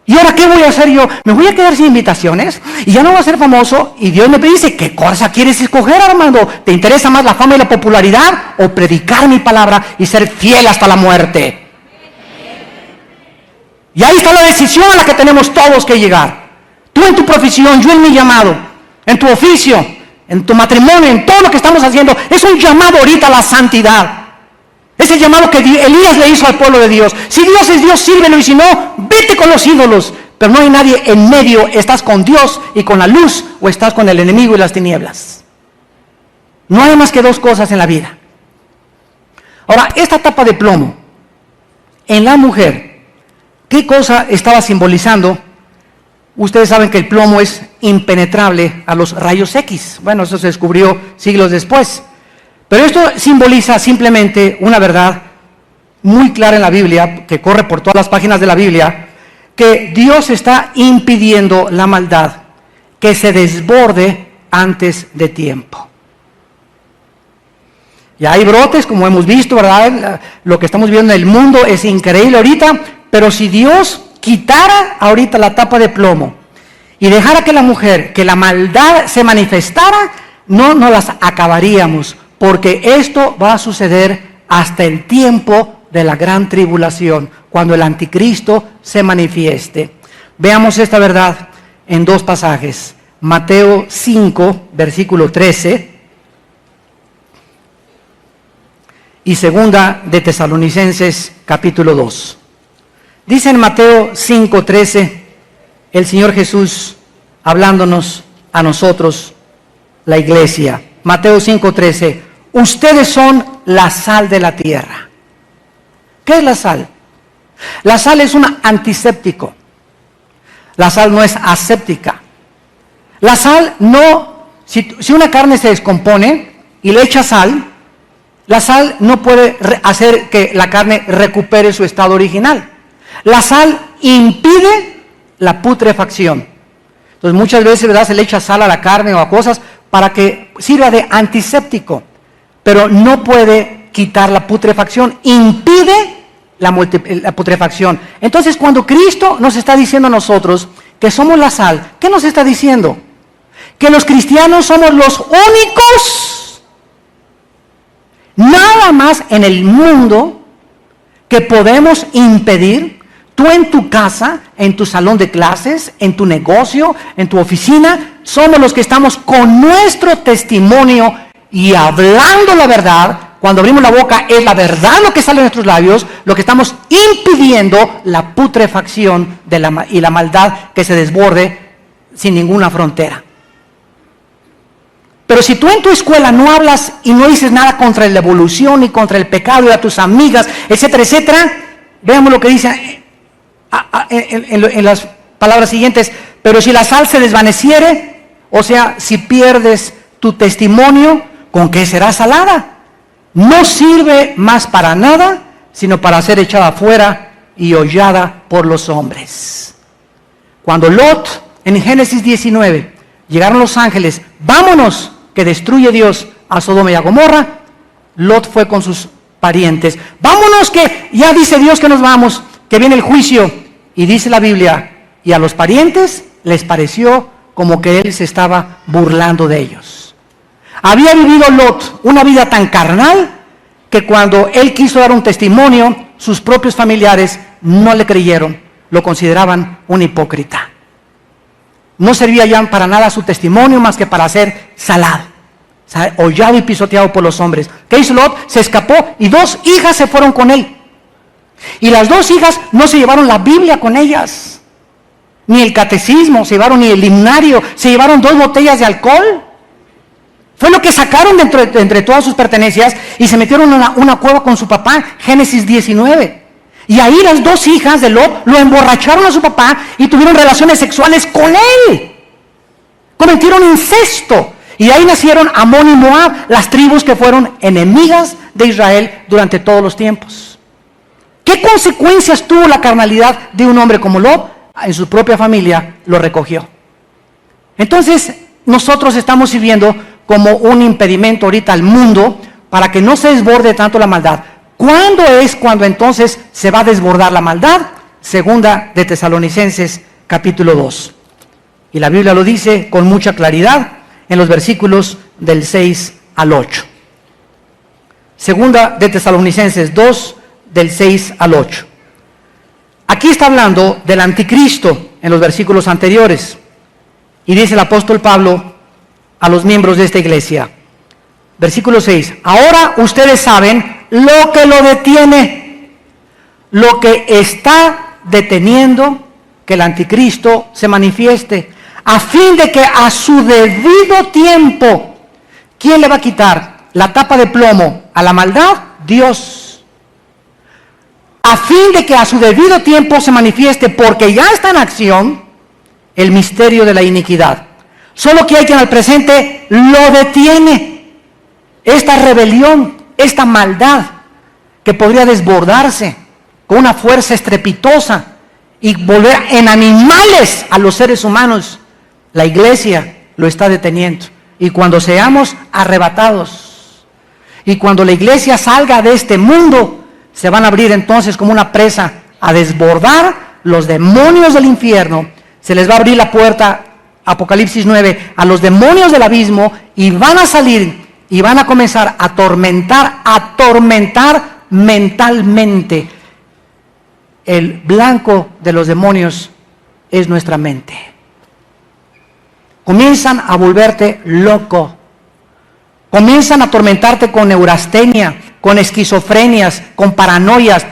¿Y ahora qué voy a hacer yo? ¿Me voy a quedar sin invitaciones? ¿Y ya no voy a ser famoso? Y Dios me dice, ¿qué cosa quieres escoger, Armando? ¿Te interesa más la fama y la popularidad? ¿O predicar mi palabra y ser fiel hasta la muerte? Y ahí está la decisión a la que tenemos todos que llegar. Tú en tu profesión, yo en mi llamado, en tu oficio, en tu matrimonio, en todo lo que estamos haciendo. Es un llamado ahorita a la santidad. Es el llamado que Elías le hizo al pueblo de Dios. Si Dios es Dios, sírvelo, y si no, vete con los ídolos. Pero no hay nadie en medio. Estás con Dios y con la luz, o estás con el enemigo y las tinieblas. No hay más que dos cosas en la vida. Ahora, esta tapa de plomo en la mujer, ¿qué cosa estaba simbolizando? Ustedes saben que el plomo es impenetrable a los rayos X. Bueno, eso se descubrió siglos después. Pero esto simboliza simplemente una verdad muy clara en la Biblia, que corre por todas las páginas de la Biblia, que Dios está impidiendo la maldad que se desborde antes de tiempo. Ya hay brotes, como hemos visto, ¿verdad? Lo que estamos viendo en el mundo es increíble ahorita, pero si Dios quitara ahorita la tapa de plomo y dejara que la mujer, que la maldad se manifestara, no nos las acabaríamos, porque esto va a suceder hasta el tiempo de la gran tribulación, cuando el anticristo se manifieste. Veamos esta verdad en dos pasajes. Mateo 5, versículo 13, y segunda de Tesalonicenses, capítulo 2. Dice en Mateo 5, 13, el Señor Jesús hablándonos a nosotros, la iglesia. Mateo 5, 13. Ustedes son la sal de la tierra. ¿Qué es la sal? La sal es un antiséptico. La sal no es aséptica. La sal no, si una carne se descompone y le echa sal, la sal no puede hacer que la carne recupere su estado original. La sal impide la putrefacción. Entonces muchas veces, ¿verdad?, se le echa sal a la carne o a cosas para que sirva de antiséptico, pero no puede quitar la putrefacción, impide la putrefacción. Entonces, cuando Cristo nos está diciendo a nosotros que somos la sal, ¿qué nos está diciendo? Que los cristianos somos los únicos, nada más en el mundo, que podemos impedir, tú en tu casa, en tu salón de clases, en tu negocio, en tu oficina, somos los que estamos con nuestro testimonio y hablando la verdad. Cuando abrimos la boca es la verdad lo que sale de nuestros labios, lo que estamos impidiendo la putrefacción y la maldad que se desborde sin ninguna frontera. Pero si tú en tu escuela no hablas y no dices nada contra la evolución y contra el pecado y a tus amigas, etcétera, etcétera, veamos lo que dice en las palabras siguientes. Pero si la sal se desvaneciere, o sea, si pierdes tu testimonio, ¿con qué será salada? No sirve más para nada, sino para ser echada fuera y hollada por los hombres. Cuando Lot, en Génesis 19, llegaron los ángeles, vámonos, que destruye Dios a Sodoma y a Gomorra, Lot fue con sus parientes, vámonos que ya dice Dios que nos vamos, que viene el juicio. Y dice la Biblia, y a los parientes les pareció como que él se estaba burlando de ellos. Había vivido Lot una vida tan carnal que cuando él quiso dar un testimonio, sus propios familiares no le creyeron, lo consideraban un hipócrita. No servía ya para nada su testimonio más que para ser salado, hollado y pisoteado por los hombres. ¿Qué hizo Lot? Se escapó y 2 hijas se fueron con él. Y las 2 hijas no se llevaron la Biblia con ellas, ni el catecismo, se llevaron ni el himnario, se llevaron 2 botellas de alcohol. Fue lo que sacaron entre todas sus pertenencias y se metieron en una cueva con su papá, Génesis 19. Y ahí las 2 hijas de Lot lo emborracharon a su papá y tuvieron relaciones sexuales con él. Cometieron incesto. Y ahí nacieron Amón y Moab, las tribus que fueron enemigas de Israel durante todos los tiempos. ¿Qué consecuencias tuvo la carnalidad de un hombre como Lot? En su propia familia lo recogió. Entonces, nosotros estamos sirviendo como un impedimento ahorita al mundo para que no se desborde tanto la maldad. ¿Cuándo es cuando entonces se va a desbordar la maldad? Segunda de Tesalonicenses capítulo 2. Y la Biblia lo dice con mucha claridad en los versículos del 6 al 8. Segunda de Tesalonicenses 2, del 6 al 8. Aquí está hablando del anticristo en los versículos anteriores. Y dice el apóstol Pablo a los miembros de esta iglesia. Versículo 6. Ahora ustedes saben lo que lo detiene, lo que está deteniendo que el anticristo se manifieste, a fin de que a su debido tiempo, ¿quién le va a quitar la tapa de plomo a la maldad? Dios. A fin de que a su debido tiempo se manifieste, porque ya está en acción el misterio de la iniquidad. Solo que hay quien al presente lo detiene. Esta rebelión, esta maldad que podría desbordarse con una fuerza estrepitosa y volver en animales a los seres humanos, la iglesia lo está deteniendo. Y cuando seamos arrebatados y cuando la iglesia salga de este mundo, se van a abrir entonces como una presa a desbordar los demonios del infierno. Se les va a abrir la puerta, Apocalipsis 9, a los demonios del abismo, y van a salir y van a comenzar a atormentar mentalmente. El blanco de los demonios es nuestra mente. Comienzan a volverte loco. Comienzan a atormentarte con neurastenia, con esquizofrenias, con paranoias,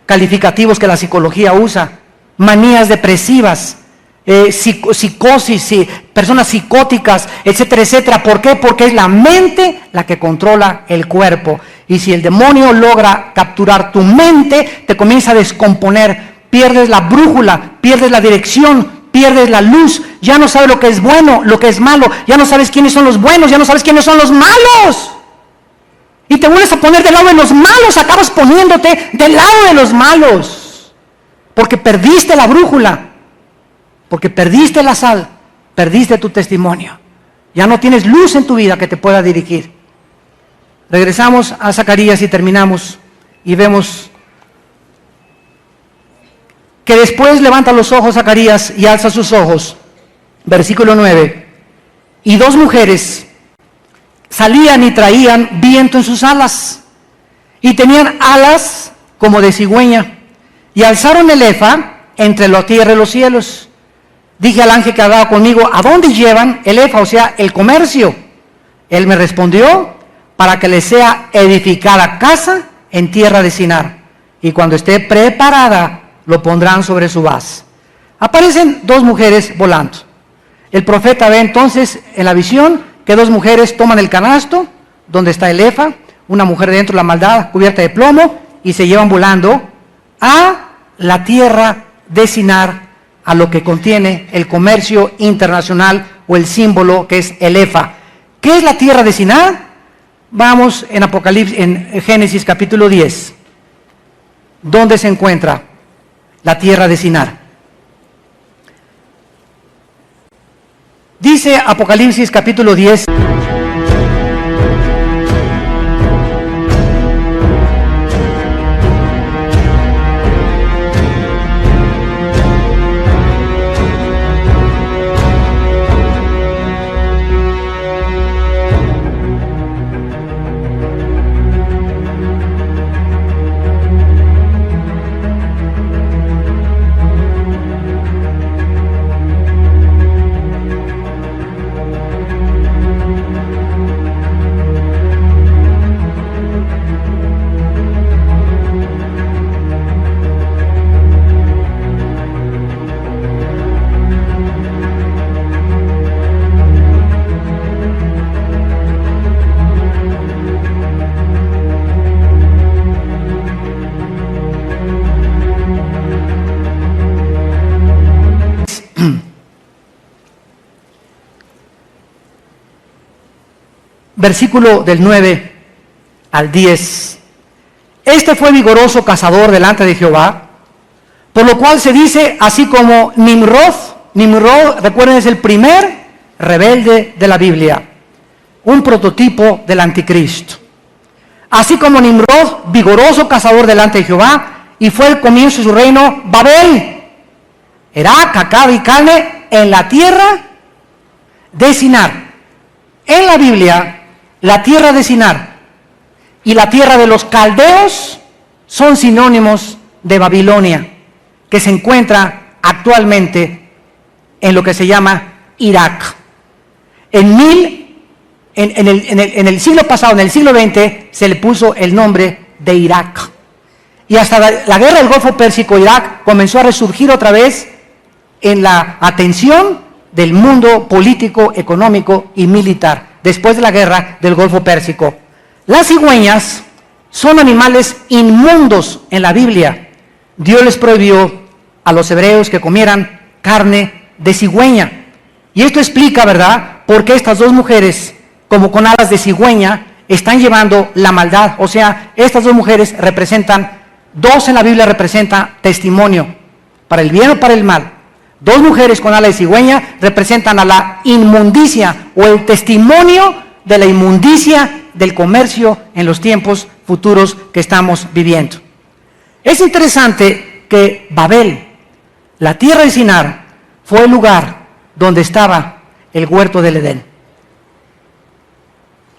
calificativos que la psicología usa, manías depresivas, psicosis, personas psicóticas, etcétera, etcétera. ¿Por qué? Porque es la mente la que controla el cuerpo. Y si el demonio logra capturar tu mente, te comienza a descomponer, pierdes la brújula, pierdes la dirección, pierdes la luz, ya no sabes lo que es bueno, lo que es malo, ya no sabes quiénes son los buenos, ya no sabes quiénes son los malos. Y te vuelves a poner del lado de los malos, acabas poniéndote del lado de los malos, porque perdiste la brújula, porque perdiste la sal, perdiste tu testimonio. Ya no tienes luz en tu vida que te pueda dirigir. Regresamos a Zacarías y terminamos y vemos que después levanta los ojos Zacarías y alza sus ojos. Versículo 9. Y dos mujeres salían y traían viento en sus alas, y tenían alas como de cigüeña, y alzaron el efa entre la tierra y los cielos. Dije al ángel que hablaba conmigo, ¿a dónde llevan el efa, o sea, el comercio? Él me respondió, para que les sea edificada casa en tierra de Sinar, y cuando esté preparada, lo pondrán sobre su base. Aparecen dos mujeres volando. El profeta ve entonces en la visión que dos mujeres toman el canasto, donde está el efa, una mujer dentro de la maldad cubierta de plomo, y se llevan volando a la tierra de Sinar, a lo que contiene el comercio internacional o el símbolo que es el efa. ¿Qué es la tierra de Sinar? Vamos en Apocalipsis, en Génesis capítulo 10, ¿dónde se encuentra la tierra de Sinar? Dice Apocalipsis capítulo 10. Versículo del 9 al 10. Este fue vigoroso cazador delante de Jehová, por lo cual se dice así como Nimrod. Nimrod, recuerden, es el primer rebelde de la Biblia, un prototipo del anticristo. Así como Nimrod, vigoroso cazador delante de Jehová, y fue el comienzo de su reino Babel. Era cacao y carne en la tierra de Sinar. En la Biblia, la tierra de Sinar y la tierra de los caldeos son sinónimos de Babilonia, que se encuentra actualmente en lo que se llama Irak. En el siglo pasado, en el siglo XX, se le puso el nombre de Irak. Y hasta la guerra del Golfo Pérsico, Irak comenzó a resurgir otra vez en la atención del mundo político, económico y militar, después de la guerra del Golfo Pérsico. Las cigüeñas son animales inmundos en la Biblia. Dios les prohibió a los hebreos que comieran carne de cigüeña. Y esto explica, ¿verdad?, por qué estas dos mujeres, como con alas de cigüeña, están llevando la maldad. O sea, estas dos mujeres representan, dos en la Biblia representan testimonio, para el bien o para el mal. Dos mujeres con alas de cigüeña representan a la inmundicia o el testimonio de la inmundicia del comercio en los tiempos futuros que estamos viviendo. Es interesante que Babel, la tierra de Sinar, fue el lugar donde estaba el huerto del Edén.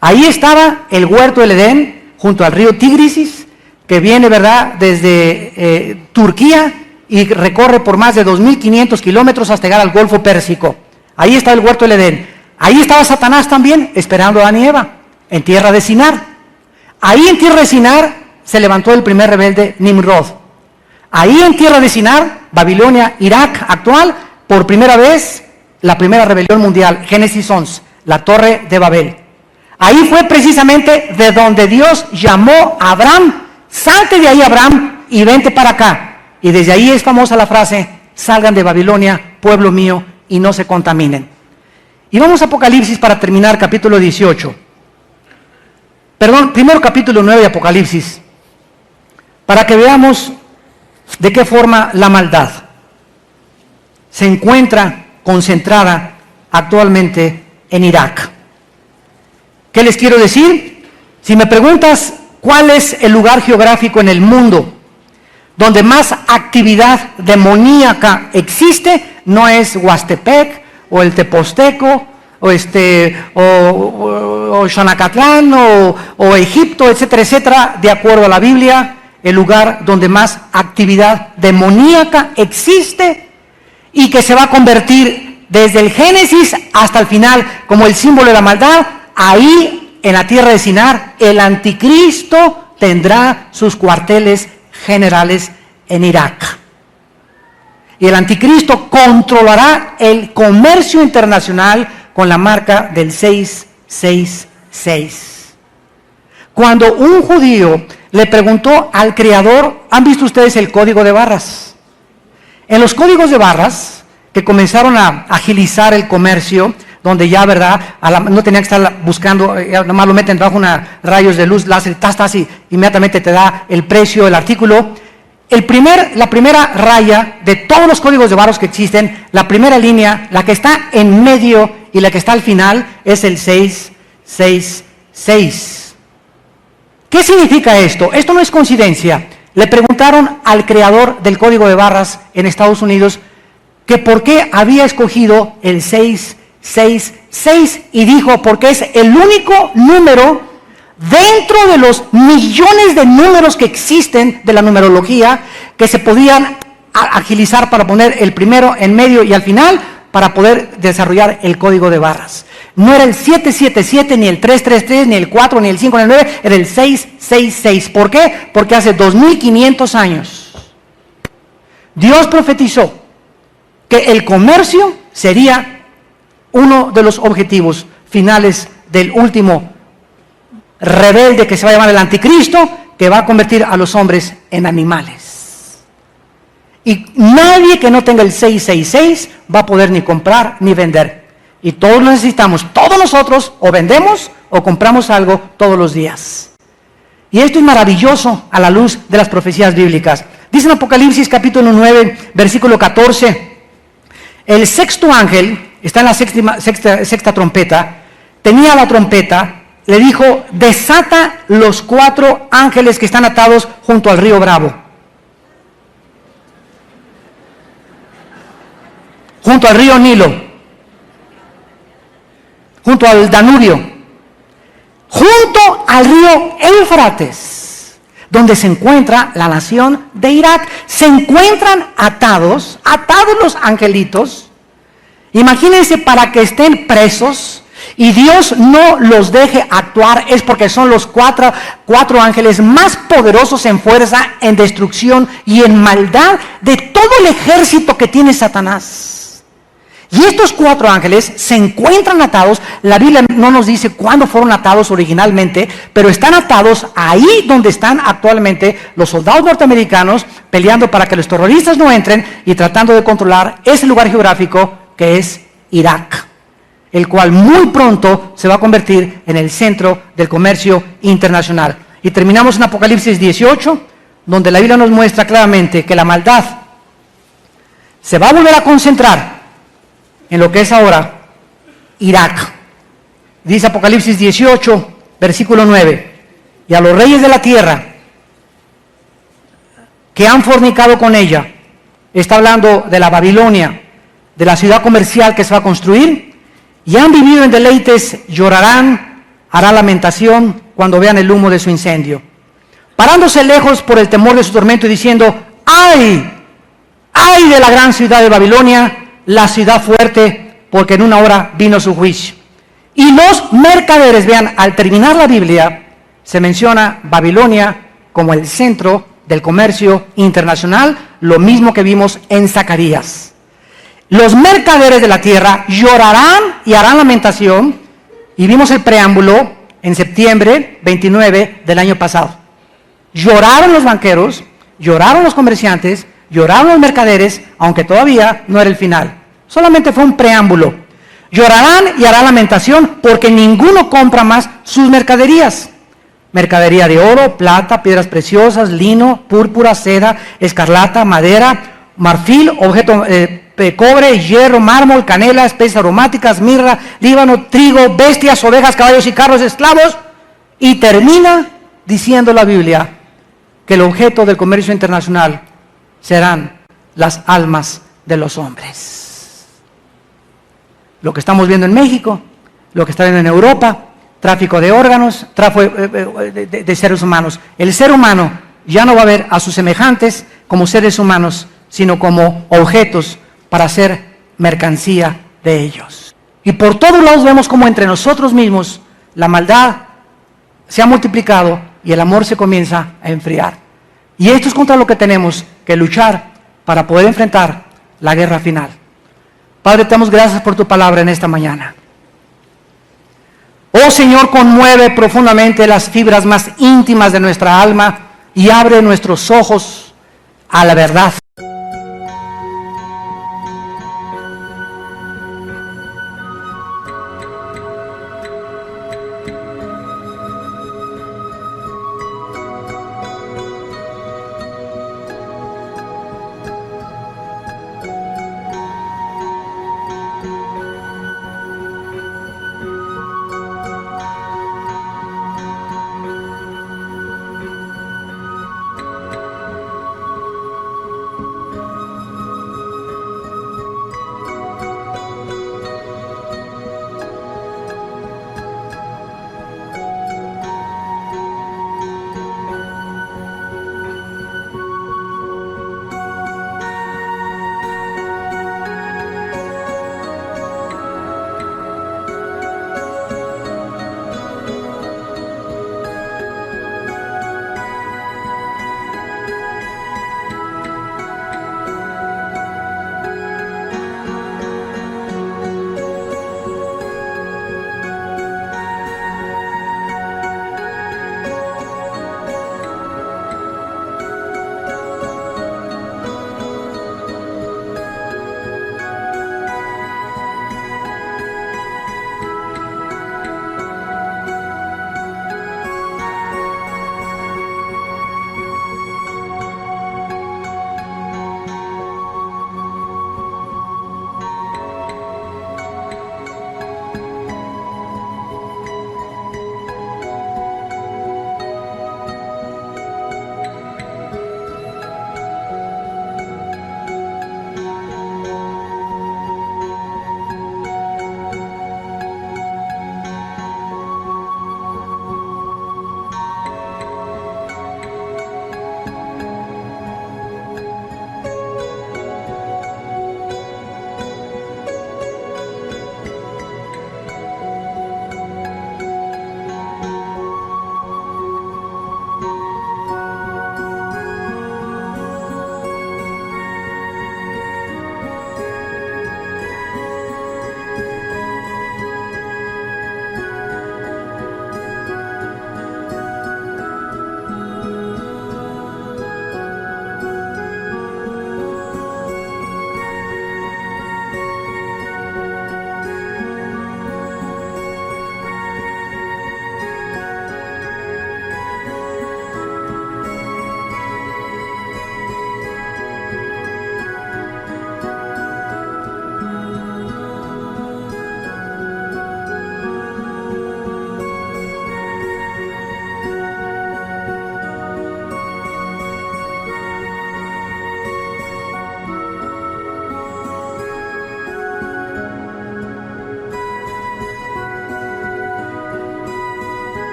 Ahí estaba el huerto del Edén, junto al río Tigris, que viene, ¿verdad?, desde Turquía y recorre por más de 2.500 kilómetros hasta llegar al Golfo Pérsico. Ahí estaba el huerto del Edén. Ahí estaba Satanás también, esperando a Adán y Eva, en tierra de Sinar. Ahí en tierra de Sinar se levantó el primer rebelde, Nimrod. Ahí en tierra de Sinar, Babilonia, Irak actual, por primera vez, la primera rebelión mundial, Génesis 11, la Torre de Babel. Ahí fue precisamente de donde Dios llamó a Abraham: salte de ahí, Abraham, y vente para acá. Y desde ahí es famosa la frase: salgan de Babilonia, pueblo mío, y no se contaminen. Y vamos a Apocalipsis para terminar, capítulo 18. Perdón, primero capítulo 9 de Apocalipsis, para que veamos de qué forma la maldad se encuentra concentrada actualmente en Irak. ¿Qué les quiero decir? Si me preguntas cuál es el lugar geográfico en el mundo donde más actividad demoníaca existe, no es Huastepec o el Teposteco o Xanacatlán o Egipto, etcétera, etcétera. De acuerdo a la Biblia, el lugar donde más actividad demoníaca existe y que se va a convertir desde el Génesis hasta el final como el símbolo de la maldad, ahí en la tierra de Sinar, el anticristo tendrá sus cuarteles generales en Irak. Y el anticristo controlará el comercio internacional con la marca del 666. Cuando un judío le preguntó al creador, ¿han visto ustedes el código de barras? En los códigos de barras, que comenzaron a agilizar el comercio, donde ya, ¿verdad?, no tenían que estar buscando, nada más lo meten bajo rayos de luz láser, y inmediatamente te da el precio del artículo. La primera raya de todos los códigos de barras que existen, la primera línea, la que está en medio y la que está al final, es el 666. ¿Qué significa esto? Esto no es coincidencia. Le preguntaron al creador del código de barras en Estados Unidos que por qué había escogido el 666 y dijo: porque es el único número dentro de los millones de números que existen de la numerología que se podían agilizar para poner el primero, en medio y al final para poder desarrollar el código de barras. No era el 777, ni el 333, ni el 4, ni el 5, ni el 9, era el 666. ¿Por qué? Porque hace 2500 años Dios profetizó que el comercio sería uno de los objetivos finales del último rebelde que se va a llamar el anticristo, que va a convertir a los hombres en animales. Y nadie que no tenga el 666 va a poder ni comprar ni vender. Y todos lo necesitamos, todos nosotros o vendemos o compramos algo todos los días. Y esto es maravilloso a la luz de las profecías bíblicas. Dice en Apocalipsis capítulo 9, versículo 14, el sexto ángel, está en la sexta trompeta, tenía la trompeta, le dijo: desata los 4 ángeles que están atados junto al río Bravo. junto al río Nilo, junto al Danubio, junto al río Éufrates, donde se encuentra la nación de Irak. Se encuentran atados los angelitos. Imagínense, para que estén presos y Dios no los deje actuar, es porque son los cuatro ángeles más poderosos en fuerza, en destrucción y en maldad de todo el ejército que tiene Satanás. Y estos 4 ángeles se encuentran atados. La Biblia no nos dice cuándo fueron atados originalmente, pero están atados ahí donde están actualmente los soldados norteamericanos, peleando para que los terroristas no entren y tratando de controlar ese lugar geográfico que es Irak, el cual muy pronto se va a convertir en el centro del comercio internacional. Y terminamos en Apocalipsis 18, donde la Biblia nos muestra claramente que la maldad se va a volver a concentrar en lo que es ahora Irak. Dice Apocalipsis 18, versículo 9, y a los reyes de la tierra que han fornicado con ella, está hablando de la Babilonia, de la ciudad comercial que se va a construir, y han vivido en deleites, llorarán, harán lamentación cuando vean el humo de su incendio, parándose lejos por el temor de su tormento y diciendo: ¡ay! ¡Ay de la gran ciudad de Babilonia, la ciudad fuerte, porque en una hora vino su juicio! Y los mercaderes, vean, al terminar la Biblia, se menciona Babilonia como el centro del comercio internacional, lo mismo que vimos en Zacarías. Los mercaderes de la tierra llorarán y harán lamentación, y vimos el preámbulo en septiembre 29 del año pasado. Lloraron los banqueros, lloraron los comerciantes, lloraron los mercaderes, aunque todavía no era el final. Solamente fue un preámbulo. Llorarán y harán lamentación porque ninguno compra más sus mercaderías. Mercadería de oro, plata, piedras preciosas, lino, púrpura, seda, escarlata, madera, marfil, objeto cobre, hierro, mármol, canela, especias aromáticas, mirra, líbano, trigo, bestias, ovejas, caballos y carros, esclavos. Y termina diciendo la Biblia que el objeto del comercio internacional serán las almas de los hombres. Lo que estamos viendo en México, lo que está viendo en Europa, tráfico de órganos, tráfico de seres humanos. El ser humano ya no va a ver a sus semejantes como seres humanos, sino como objetos para hacer mercancía de ellos. Y por todos lados vemos como entre nosotros mismos la maldad se ha multiplicado y el amor se comienza a enfriar. Y esto es contra lo que tenemos que luchar para poder enfrentar la guerra final. Padre, te damos gracias por tu palabra en esta mañana. Oh Señor, conmueve profundamente las fibras más íntimas de nuestra alma y abre nuestros ojos a la verdad.